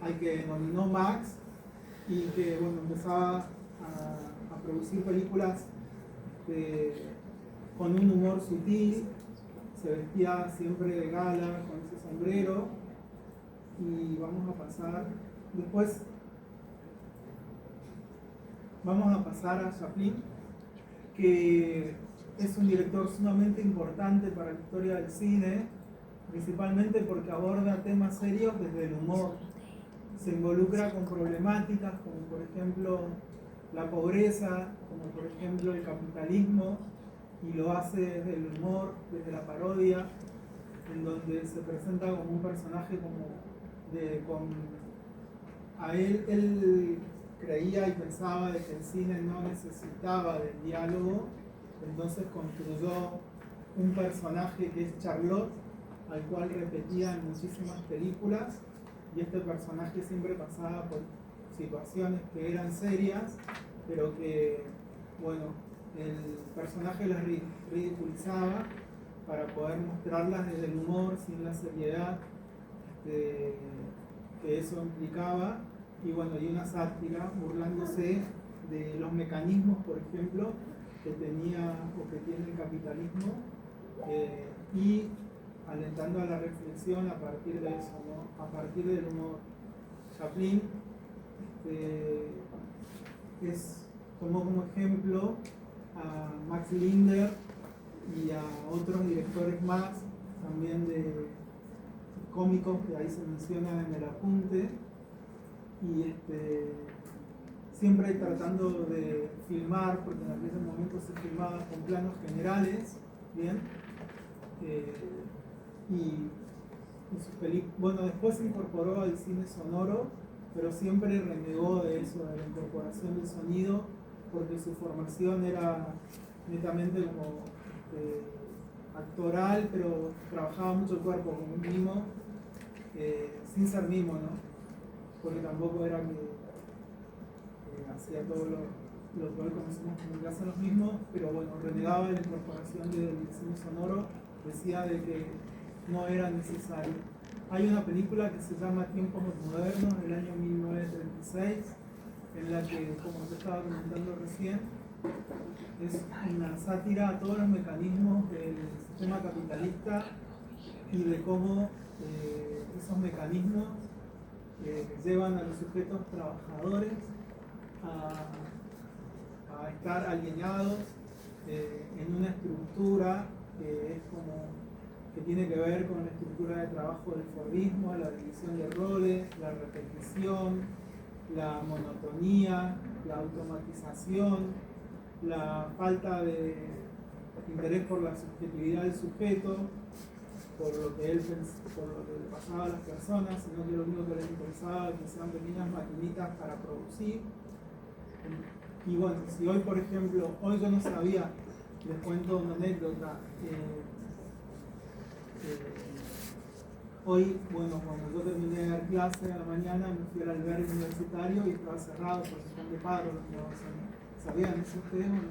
al que denominó Max, y que bueno, empezaba a producir películas con un humor sutil, se vestía siempre de gala con ese sombrero. Y vamos a pasar a Chaplin, que es un director sumamente importante para la historia del cine, principalmente porque aborda temas serios desde el humor. Se involucra con problemáticas como por ejemplo la pobreza, como por ejemplo el capitalismo, y lo hace desde el humor, desde la parodia, en donde se presenta como un personaje él creía y pensaba de que el cine no necesitaba del diálogo, entonces construyó un personaje que es Charlotte, al cual repetía en muchísimas películas, y este personaje siempre pasaba por situaciones que eran serias, pero que, bueno, el personaje las ridiculizaba para poder mostrarlas desde el humor, sin la seriedad que eso implicaba, y bueno, y una sátira burlándose de los mecanismos, por ejemplo, que tenía o que tiene el capitalismo, y alentando a la reflexión a partir de eso, ¿no? A partir del humor. Chaplin tomó como ejemplo a Max Linder y a otros directores más, también de cómicos que ahí se mencionan en el apunte, y siempre tratando de filmar, porque en aquel momento se filmaba con planos generales, ¿bien? Bueno, después se incorporó al cine sonoro, pero siempre renegó de eso, de la incorporación del sonido, porque su formación era netamente como actoral, pero trabajaba mucho el cuerpo como un mimo, sin ser mimo, ¿no? Porque tampoco era que hacía todo lo que hoy conocemos como que hacen los mismos, pero bueno, renegaba de la incorporación del cine sonoro, decía de que no era necesario. Hay una película que se llama Tiempos Modernos, del año 1936, en la que, como te estaba comentando recién, es una sátira a todos los mecanismos del sistema capitalista y de cómo esos mecanismos llevan a los sujetos trabajadores a estar alienados en una estructura que es que tiene que ver con la estructura de trabajo del Fordismo, la división de roles, la repetición, la monotonía, la automatización, la falta de interés por la subjetividad del sujeto, por lo que le pasaba a las personas, sino que lo único que les interesaba es que sean pequeñas maquinitas para producir. Y bueno, si hoy, por ejemplo, hoy yo no sabía, les cuento una anécdota. Hoy, bueno, cuando yo terminé de dar clase a la mañana, me fui al albergue universitario y estaba cerrado por cuestión de paro. ¿Sabían eso ustedes o no?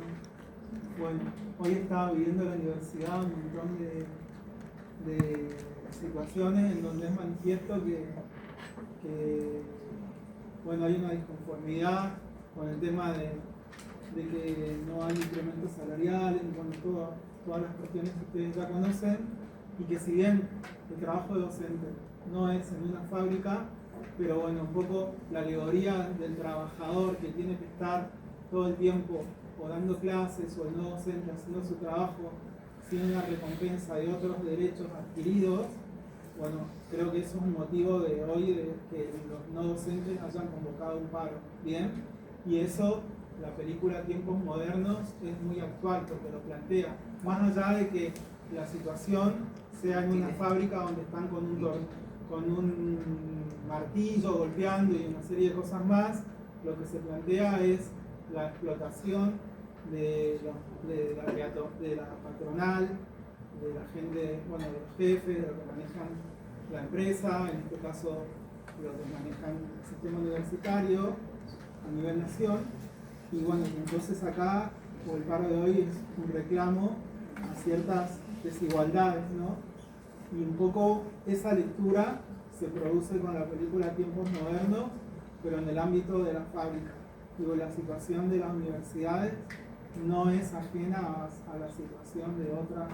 Bueno, hoy estaba viviendo en la universidad un montón de situaciones en donde es manifiesto que bueno, hay una disconformidad con el tema de que no hay incrementos salariales, bueno, todas las cuestiones que ustedes ya conocen, y que si bien el trabajo de docente no es en una fábrica, pero bueno, un poco la alegoría del trabajador que tiene que estar todo el tiempo o dando clases o el no docente haciendo su trabajo sin una recompensa de otros derechos adquiridos. Bueno, creo que eso es un motivo de hoy de que los no docentes hayan convocado un paro, ¿bien? Y eso, la película Tiempos Modernos es muy actual porque lo plantea, más allá de que la situación sea en una fábrica donde están con un martillo golpeando y una serie de cosas más, lo que se plantea es la explotación de la patronal, de la gente, bueno, de los jefes, de los que manejan la empresa, en este caso los que manejan el sistema universitario a nivel nación. Y bueno, entonces acá, o el paro de hoy, es un reclamo a ciertas desigualdades, ¿no? Y un poco esa lectura se produce con la película Tiempos Modernos, pero en el ámbito de la fábrica. Digo, la situación de las universidades no es ajena a la situación de otros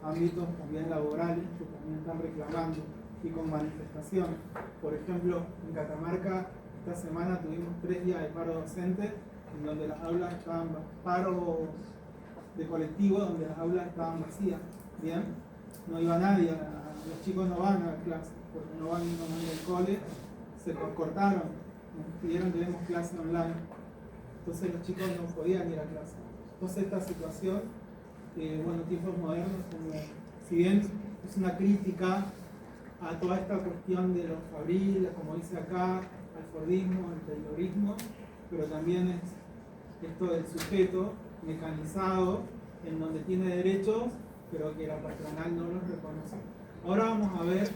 ámbitos también laborales que también están reclamando y con manifestaciones. Por ejemplo, en Catamarca esta semana tuvimos 3 días de paro docente, en donde las aulas estaban, paro de colectivo, donde las aulas estaban vacías, ¿bien? No iba nadie, los chicos no van a la clase, porque no van al cole, se cortaron, nos pidieron que demos clase online, entonces los chicos no podían ir a clase. Entonces esta situación, bueno, Tiempos Modernos, como, si bien es una crítica a toda esta cuestión de los fabriles, como dice acá, al fordismo, al taylorismo, pero también es esto del sujeto mecanizado, en donde tiene derechos, pero que la patronal no los reconoce. Ahora vamos a ver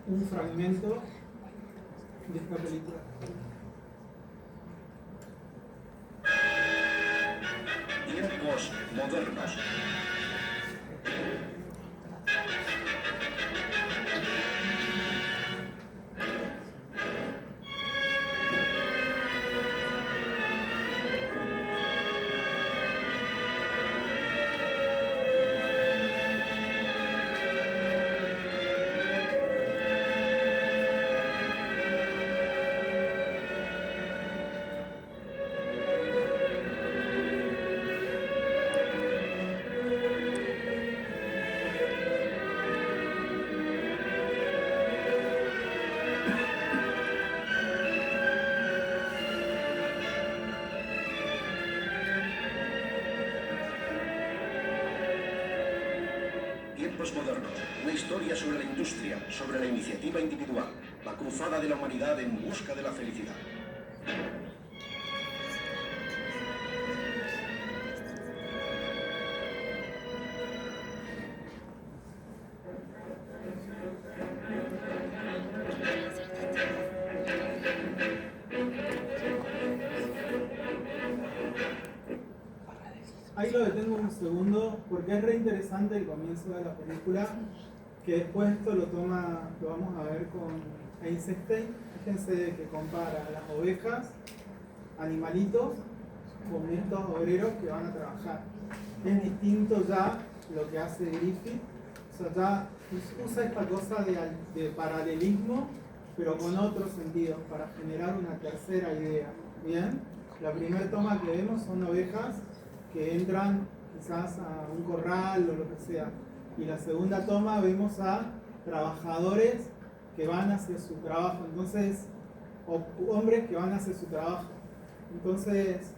un fragmento de esta película. Tiempos modernos. Tiempos modernos, una historia sobre la industria, sobre la iniciativa individual, la cruzada de la humanidad en busca de la felicidad. Ahí lo detengo un segundo porque es re interesante el comienzo de la película, que después esto lo vamos a ver con Eisenstein. Fíjense que compara las ovejas, animalitos, con estos obreros que van a trabajar. Es distinto ya lo que hace Griffith, o sea, ya usa esta cosa de paralelismo, pero con otros sentidos, para generar una tercera idea. ¿Bien? La primera toma que vemos son ovejas que entran quizás a un corral o lo que sea. Y la segunda toma vemos a trabajadores que van hacia su trabajo, entonces, o hombres que van hacia su trabajo. Entonces,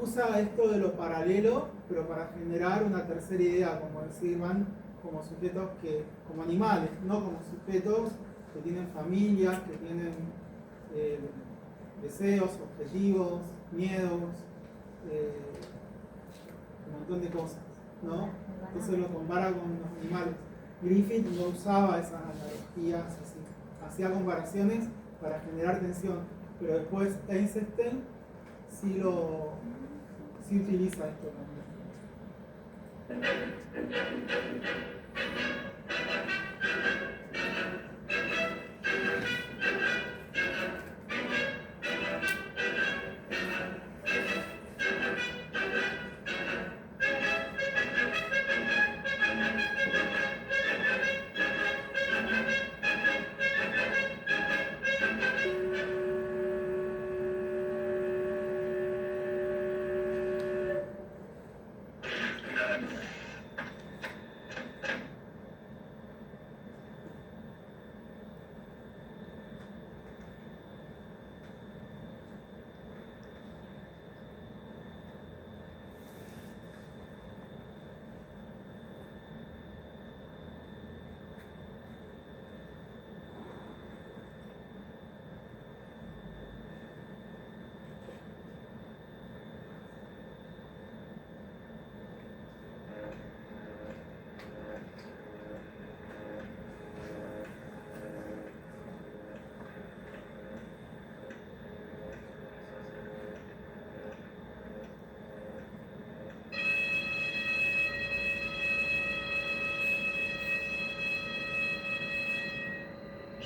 usa esto de lo paralelo, pero para generar una tercera idea, como decir, van como sujetos como animales, no como sujetos que tienen familias, que tienen deseos, objetivos, miedos, un montón de cosas, ¿no? Entonces lo compara con los animales. Griffith no usaba esas analogías así, hacía comparaciones para generar tensión, pero después Eisenstein sí utiliza esto también.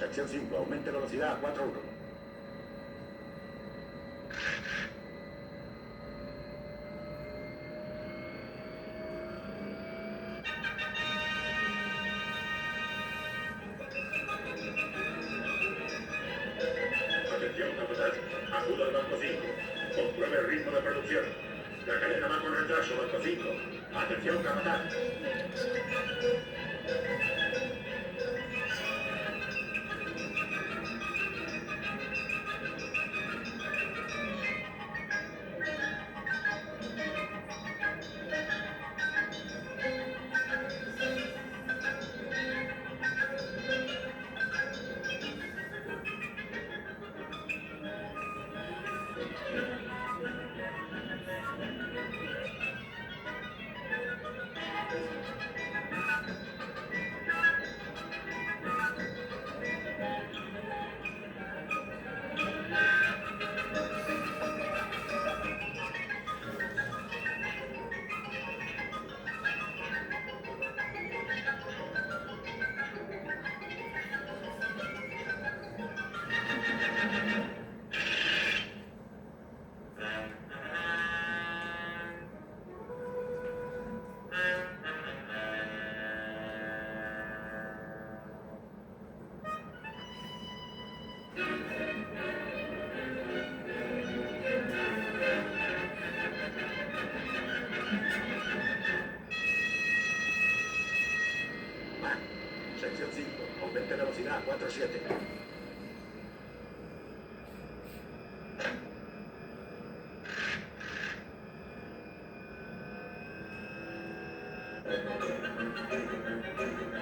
Sección 5, aumente velocidad a 4.1. Atención, capataz. Acuda al banco 5. Compruebe el ritmo de producción. La cadena va con retraso, banco 5. Atención, capataz. Sección 5, aumente velocidad a 4.7.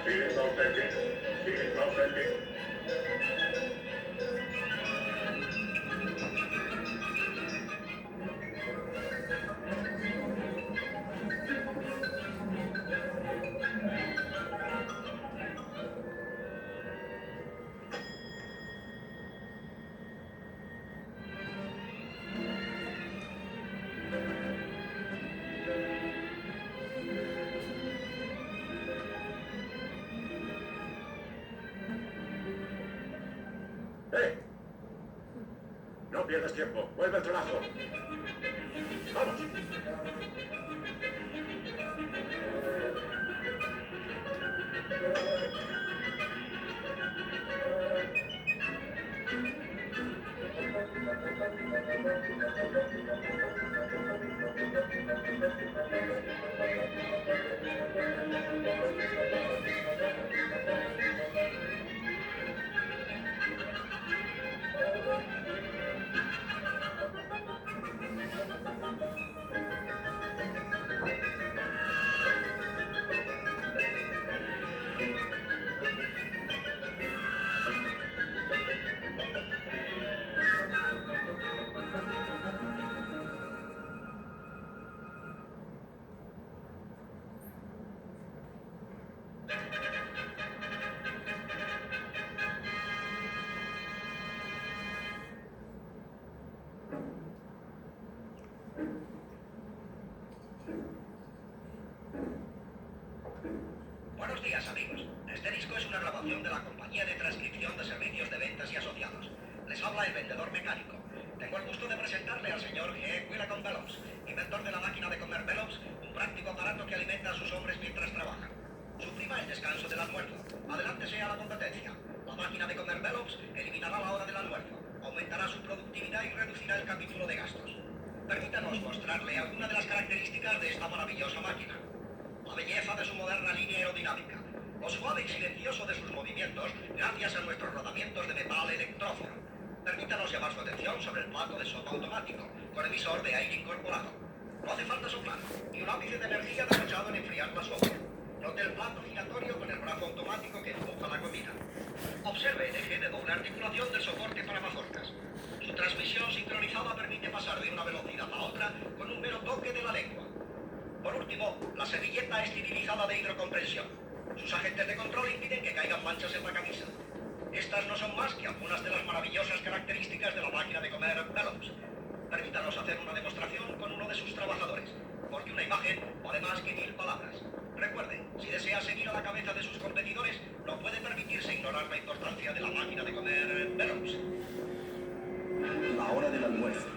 Sigue Laufendig. Sigue Laufendig. No pierdas tiempo. Vuelve al trabajo. ¡Vamos! Buenos días, amigos. Este disco es una grabación de la compañía de transcripción de servicios de ventas y asociados. Les habla el vendedor mecánico. Tengo el gusto de presentarle al señor G. Willacom Bellows, inventor de la máquina de comer Bellows, un práctico aparato que alimenta a sus hombres mientras trabajan. Suprima el descanso del almuerzo. Adelántese a la competencia. La máquina de comer Bellows eliminará la hora del almuerzo, aumentará su productividad y reducirá el capítulo de gastos. Permítanos mostrarle algunas de las características de esta maravillosa máquina. La belleza de su moderna línea aerodinámica, lo suave y silencioso de sus movimientos gracias a nuestros rodamientos de metal electrófono. Permítanos llamar su atención sobre el plato de sopa automático, con emisor de aire incorporado. No hace falta soplar, y un ápice de energía derrochado en enfriar la sopa. Note el plato giratorio con el brazo automático que empuja la comida. Observe el eje de doble articulación del soporte para mazorcas. Su transmisión sincronizada permite pasar de una velocidad a otra con un mero toque de la lengua. Por último, la servilleta esterilizada de hidrocompresión. Sus agentes de control impiden que caigan manchas en la camisa. Estas no son más que algunas de las maravillosas características de la máquina de comer Bellows. Permítanos hacer una demostración con uno de sus trabajadores. porque una imagen vale más que 1000 palabras. Recuerde, si desea seguir a la cabeza de sus competidores, no puede permitirse ignorar la importancia de la máquina de comer Bellows. La hora del almuerzo.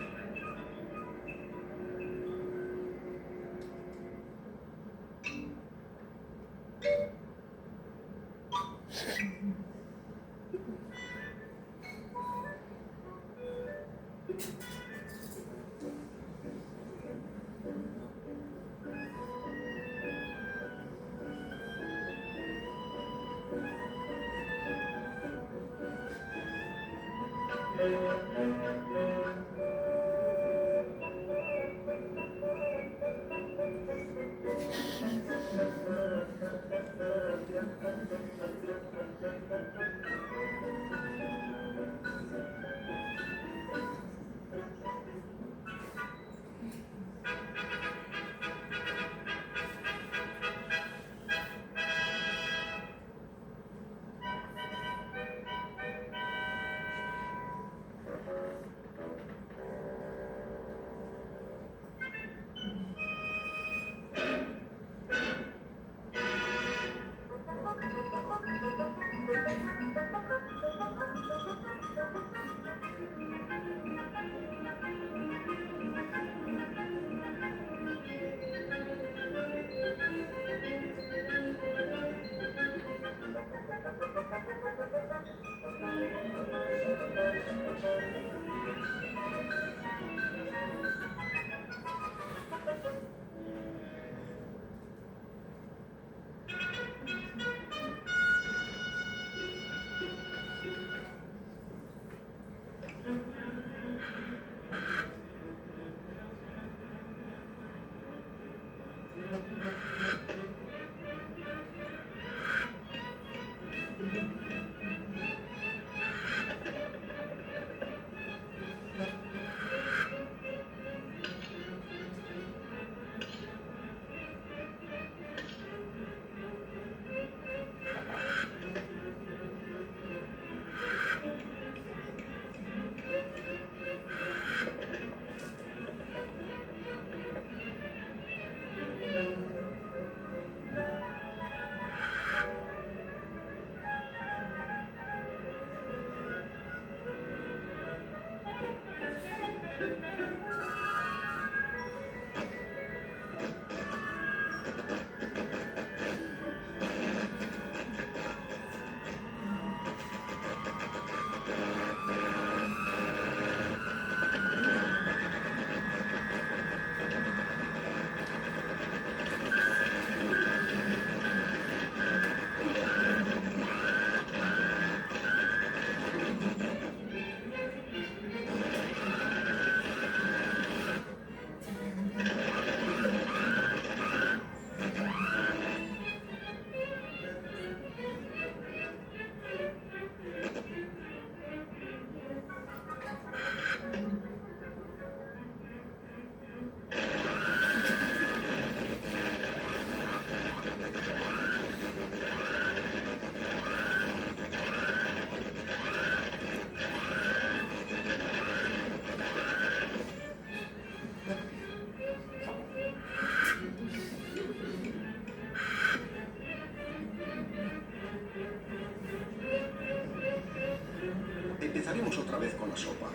Empezaremos otra vez con la sopa.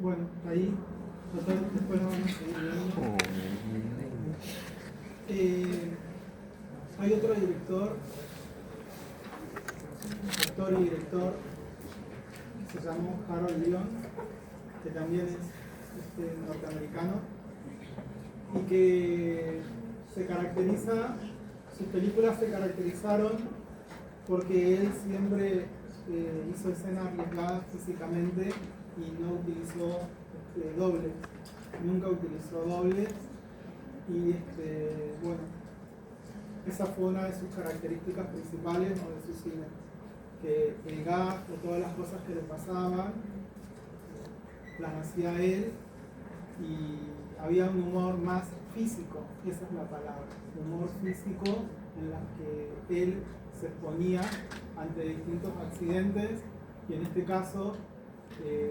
Bueno, ahí, total, después lo vamos a seguir viendo. Hay otro director, actor y director, que se llamó Harold Lloyd, que también es norteamericano, y que se caracteriza, sus películas se caracterizaron porque él siempre hizo escenas arriesgadas físicamente y no utilizó dobles, nunca utilizó dobles, y bueno, esa fue una de sus características principales, ¿no?, de su cine, que el gas o todas las cosas que le pasaban las hacía él, y había un humor más físico, esa es la palabra, humor físico en la que él se exponía ante distintos accidentes, y en este caso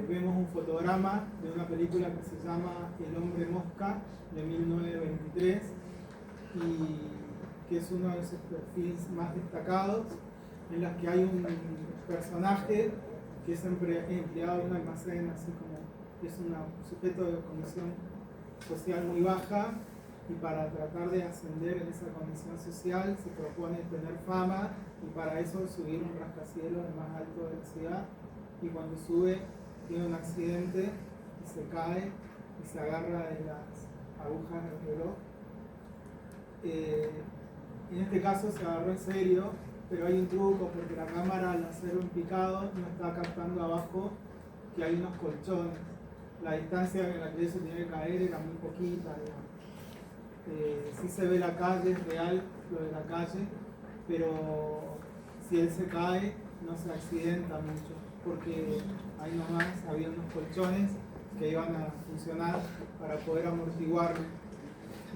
vemos un fotograma de una película que se llama El hombre mosca de 1923, y que es uno de sus perfiles más destacados, en las que hay un personaje que es empleado en un almacén, así como es un sujeto de condición social muy baja, y para tratar de ascender en esa condición social se propone tener fama, y para eso subir un rascacielos el más alto de la ciudad, y cuando sube tiene un accidente y se cae y se agarra de las agujas del reloj. En este caso se agarró en serio, pero hay un truco, porque la cámara al hacer un picado no está captando abajo que hay unos colchones. La distancia en la que eso tiene que caer era muy poquita, digamos. Sí se ve la calle, es real lo de la calle, pero si él se cae no se accidenta mucho, porque ahí nomás había unos colchones que iban a funcionar para poder amortiguarlo.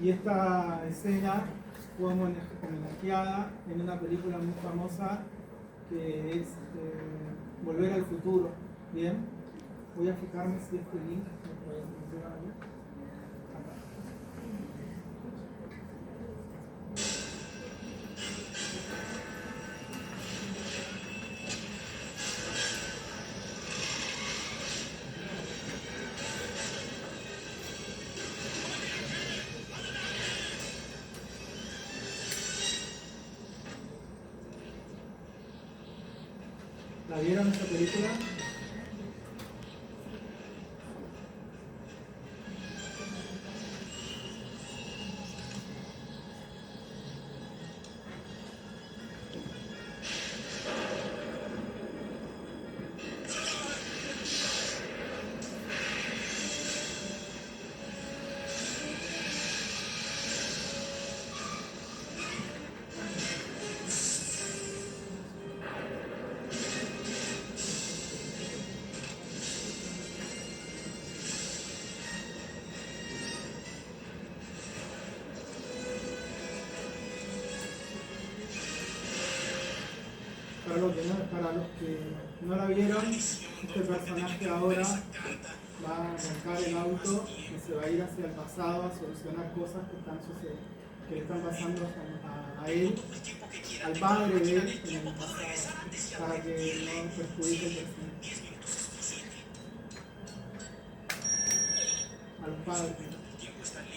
Y esta escena fue homenajeada en una película muy famosa que es Volver al Futuro. Bien, voy a fijarme si este link me puede funcionar. ¿La vieron esa película? Para los que no la vieron, este personaje ahora va a arrancar el auto y se va a ir hacia el pasado a solucionar cosas que le están pasando a él, al padre de él en el pasado, para que no perjudique el presente. Al padre.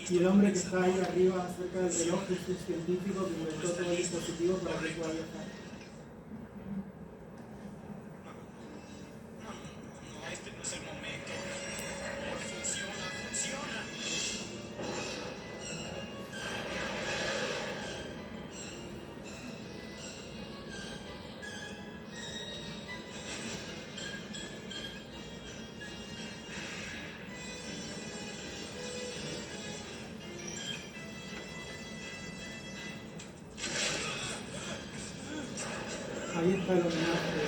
Y el hombre que está ahí arriba cerca del reloj es un científico que inventó todo el dispositivo para que pueda viajar. Ahí está el homenaje.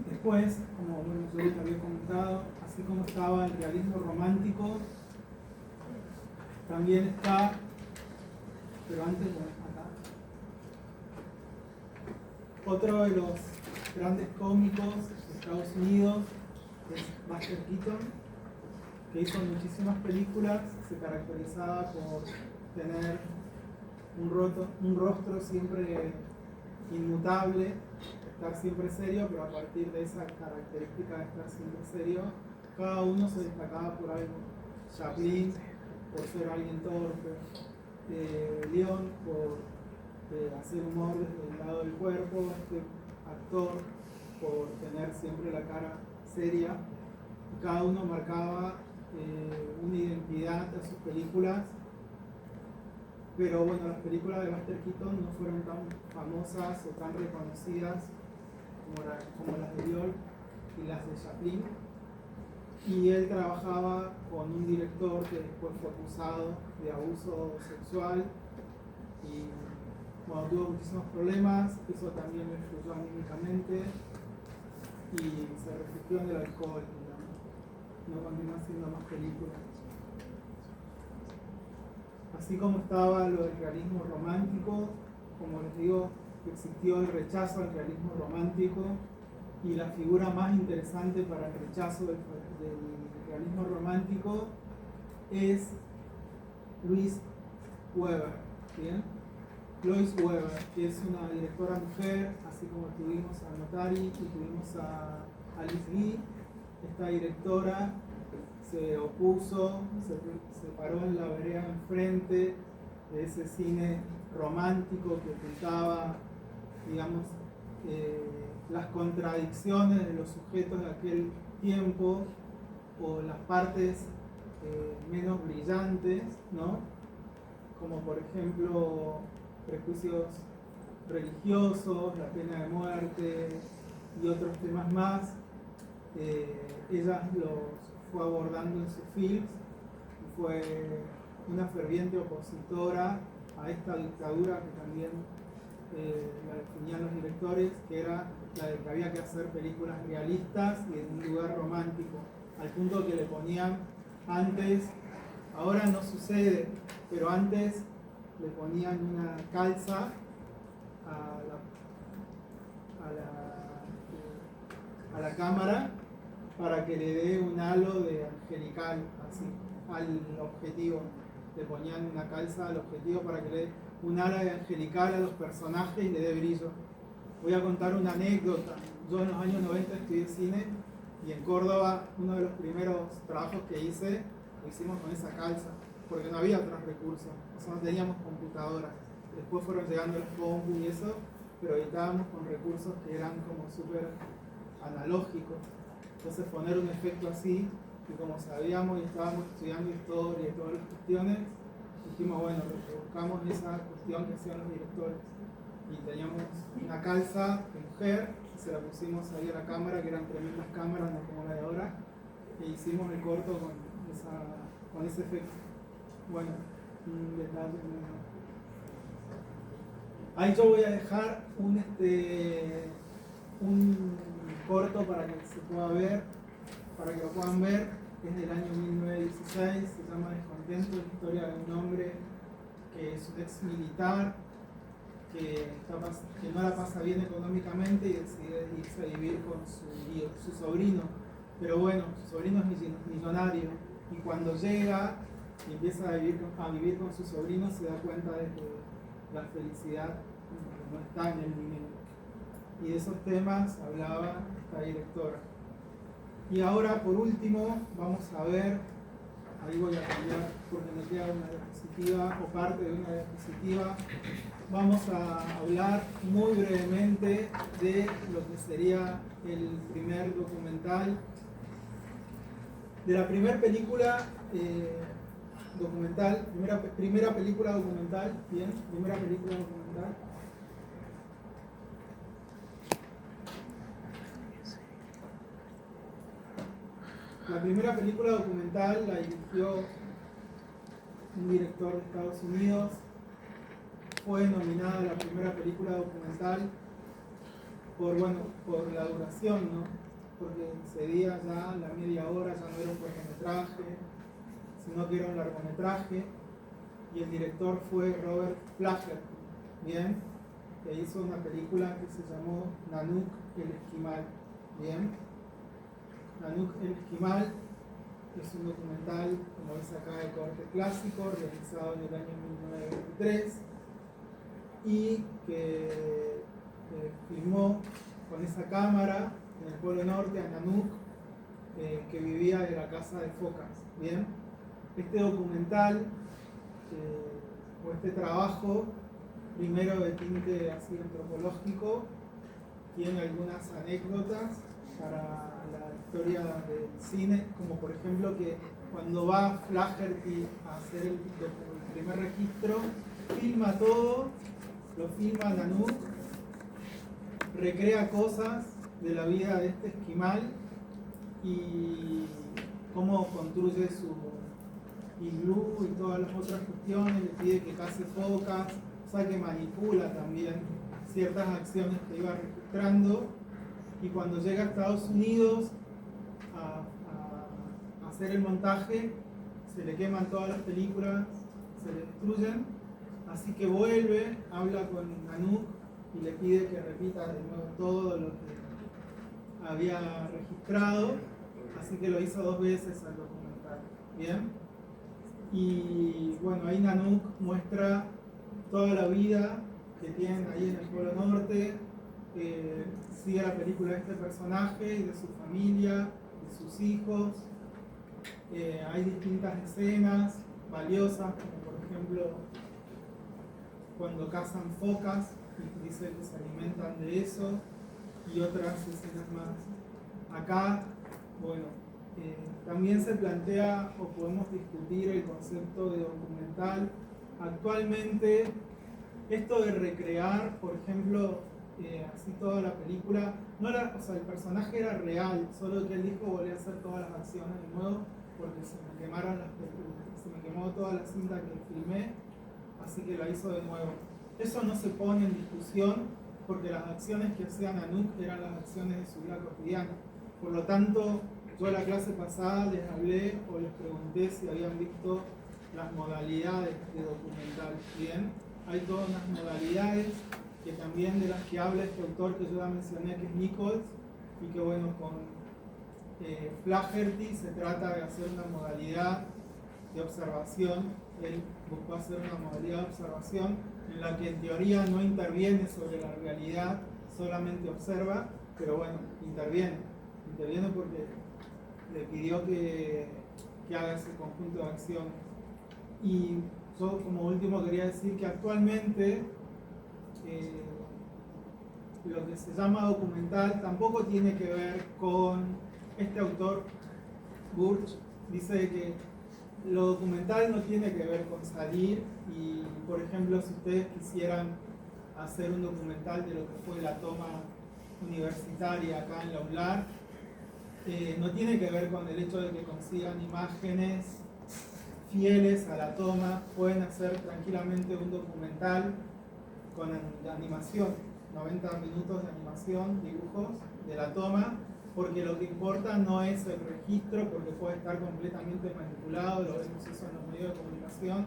Después, como bueno, yo les había comentado, así como estaba el realismo romántico, también está, pero antes, bueno, acá, otro de los grandes cómicos de Estados Unidos es Buster Keaton, que hizo muchísimas películas, se caracterizaba por tener un rostro siempre inmutable, estar siempre serio, pero a partir de esa característica de estar siempre serio, cada uno se destacaba por algo. Chaplin por ser alguien torpe, Leon por hacer humor desde el lado del cuerpo, este actor por tener siempre la cara seria, y cada uno marcaba una identidad a sus películas. Pero bueno, las películas de Buster Keaton no fueron tan famosas o tan reconocidas como las de York y las de Chaplin. Y él trabajaba con un director que después fue acusado de abuso sexual y bueno, tuvo muchísimos problemas, eso también lo influyó anímicamente y se refugió en el alcohol, no continuó haciendo más películas. Así como estaba lo del realismo romántico, como les digo, existió el rechazo al realismo romántico y la figura más interesante para el rechazo del realismo romántico es Louise Weber, ¿bien? Louise Weber, que es una directora mujer, así como tuvimos a Notari y tuvimos a Alice Guy. Esta directora se opuso, se paró en la vereda enfrente de ese cine romántico que ocultaba, digamos, las contradicciones de los sujetos de aquel tiempo o las partes menos brillantes, ¿no? Como por ejemplo prejuicios religiosos, la pena de muerte y otros temas más. Ella los fue abordando en sus films y fue una ferviente opositora a esta dictadura que también la definían los directores, que era la de que había que hacer películas realistas y en un lugar romántico, al punto que le ponían antes, ahora no sucede, pero antes le ponían una calza a la cámara para que le dé un halo de angelical así al objetivo. Le ponían una calza al objetivo para que le dé un halo de angelical a los personajes y le dé brillo. Voy a contar una anécdota. Yo en los años 90 estudié cine y en Córdoba uno de los primeros trabajos que hice lo hicimos con esa calza, porque no había otros recursos, o sea, no teníamos computadoras. Después fueron llegando los compus y eso, pero editábamos con recursos que eran como súper analógicos. Entonces poner un efecto así, y como sabíamos y estábamos estudiando historia y todas las cuestiones, dijimos, bueno, buscamos esa cuestión que hacían los directores. Y teníamos una calza de mujer, y se la pusimos ahí a la cámara, que eran tremendas cámaras, no como la de ahora, e hicimos el corto con ese efecto. Bueno, un detalle. Ahí yo voy a dejar un corto para que se pueda ver, para que lo puedan ver. Es del año 1916, se llama Descontento, es la historia de un hombre que es un ex militar que no la pasa bien económicamente y decide irse a vivir con su sobrino. Pero bueno, su sobrino es millonario y cuando llega y empieza a vivir con su sobrino se da cuenta de que la felicidad no está en el dinero. Y de esos temas hablaba esta directora. Y ahora, por último, vamos a ver, ahí voy a cambiar porque me queda una diapositiva o parte de una diapositiva. Vamos a hablar muy brevemente de lo que sería el primer documental, de la primera película documental, primera película documental, bien, primera película documental. La primera película documental la dirigió un director de Estados Unidos fue nominada a la primera película documental por la duración, ¿no? Porque excedía ya la media hora, ya no era un cortometraje, sino que era un largometraje, y el director fue Robert Flaherty, ¿bien? Que hizo una película que se llamó Nanook el Esquimal, ¿bien? Nanook el Esquimal es un documental, como ves acá, de corte clásico, realizado en el año 1923, y que filmó con esa cámara en el Polo Norte a Nanook, que vivía de la caza de focas, ¿bien? Este documental, o este trabajo, primero de tinte así antropológico, tiene algunas anécdotas para la historia del cine, como por ejemplo que cuando va Flaherty a hacer el primer registro, filma todo, lo filma Nanook, recrea cosas de la vida de este esquimal y cómo construye su iglú y todas las otras cuestiones, le pide que case focas, o sea que manipula también ciertas acciones que iba registrando, y cuando llega a Estados Unidos a hacer el montaje, se le queman todas las películas, se le destruyen, así que vuelve, habla con Nanook y le pide que repita de nuevo todo lo que había registrado, así que lo hizo 2 veces al documental, ¿bien? Y bueno, ahí Nanook muestra toda la vida que tienen ahí en el Polo Norte, sigue la película de este personaje y de su familia, de sus hijos. Hay distintas escenas valiosas, como por ejemplo cuando cazan focas, y dice que se alimentan de eso, y otras escenas más. Acá, bueno, también se plantea o podemos discutir el concepto de documental. Actualmente, esto de recrear, por ejemplo, así toda la película, no era, o sea, el personaje era real, solo que él dijo volví a hacer todas las acciones de nuevo porque se me quemaron las películas, se me quemó toda la cinta que filmé, así que la hizo de nuevo. Eso no se pone en discusión porque las acciones que hacía Nanook eran las acciones de su vida cotidiana. Por lo tanto, yo en la clase pasada les hablé o les pregunté si habían visto las modalidades de documental. Bien, hay todas unas modalidades que también de las que habla este autor que yo ya mencioné, que es Nichols, y que bueno, con Flaherty se trata de hacer una modalidad de observación. Él buscó hacer una modalidad de observación en la que en teoría no interviene sobre la realidad, solamente observa, pero bueno, interviene porque le pidió que haga ese conjunto de acciones. Y yo como último quería decir que actualmente lo que se llama documental tampoco tiene que ver con este autor, Burch, dice que lo documental no tiene que ver con salir y, por ejemplo, si ustedes quisieran hacer un documental de lo que fue la toma universitaria acá en la ULAR, no tiene que ver con el hecho de que consigan imágenes fieles a la toma, pueden hacer tranquilamente un documental con animación, 90 minutos de animación, dibujos de la toma, porque lo que importa no es el registro, porque puede estar completamente manipulado, lo vemos eso en los medios de comunicación,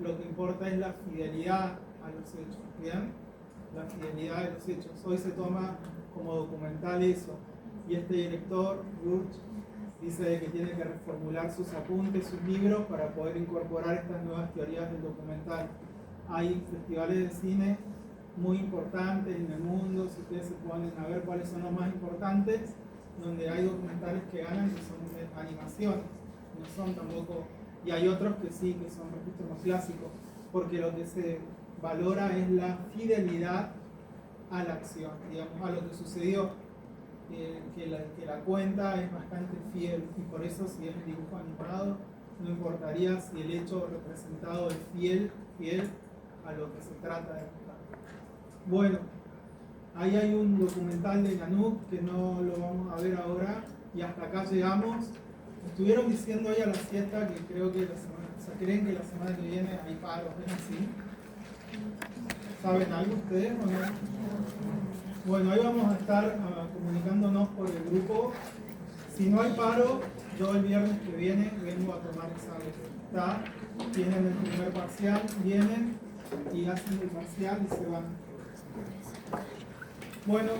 lo que importa es la fidelidad a los hechos, ¿bien? La fidelidad de los hechos. Hoy se toma como documental eso, y este director, Burch, dice que tiene que reformular sus apuntes, sus libros, para poder incorporar estas nuevas teorías del documental. Hay festivales de cine muy importantes en el mundo, si ustedes se ponen a ver cuáles son los más importantes, donde hay documentales que ganan que son de animación, no son tampoco, y hay otros que sí, que son registros más clásicos, porque lo que se valora es la fidelidad a la acción, digamos, a lo que sucedió, que la cuenta es bastante fiel, y por eso si es un dibujo animado, no importaría si el hecho representado es fiel a lo que se trata de contar. Bueno, ahí hay un documental de Nanook que no lo vamos a ver ahora, y hasta acá llegamos. Estuvieron diciendo hoy a la siesta que creo que la semana, o sea, creen que la semana que viene hay paros, ¿es así? ¿Saben algo ustedes o no? Bueno, ahí vamos a estar comunicándonos por el grupo. Si no hay paro, yo el viernes que viene vengo a tomar examen. ¿Está? Tienen el primer parcial, vienen y hacen el parcial y se van. Bueno.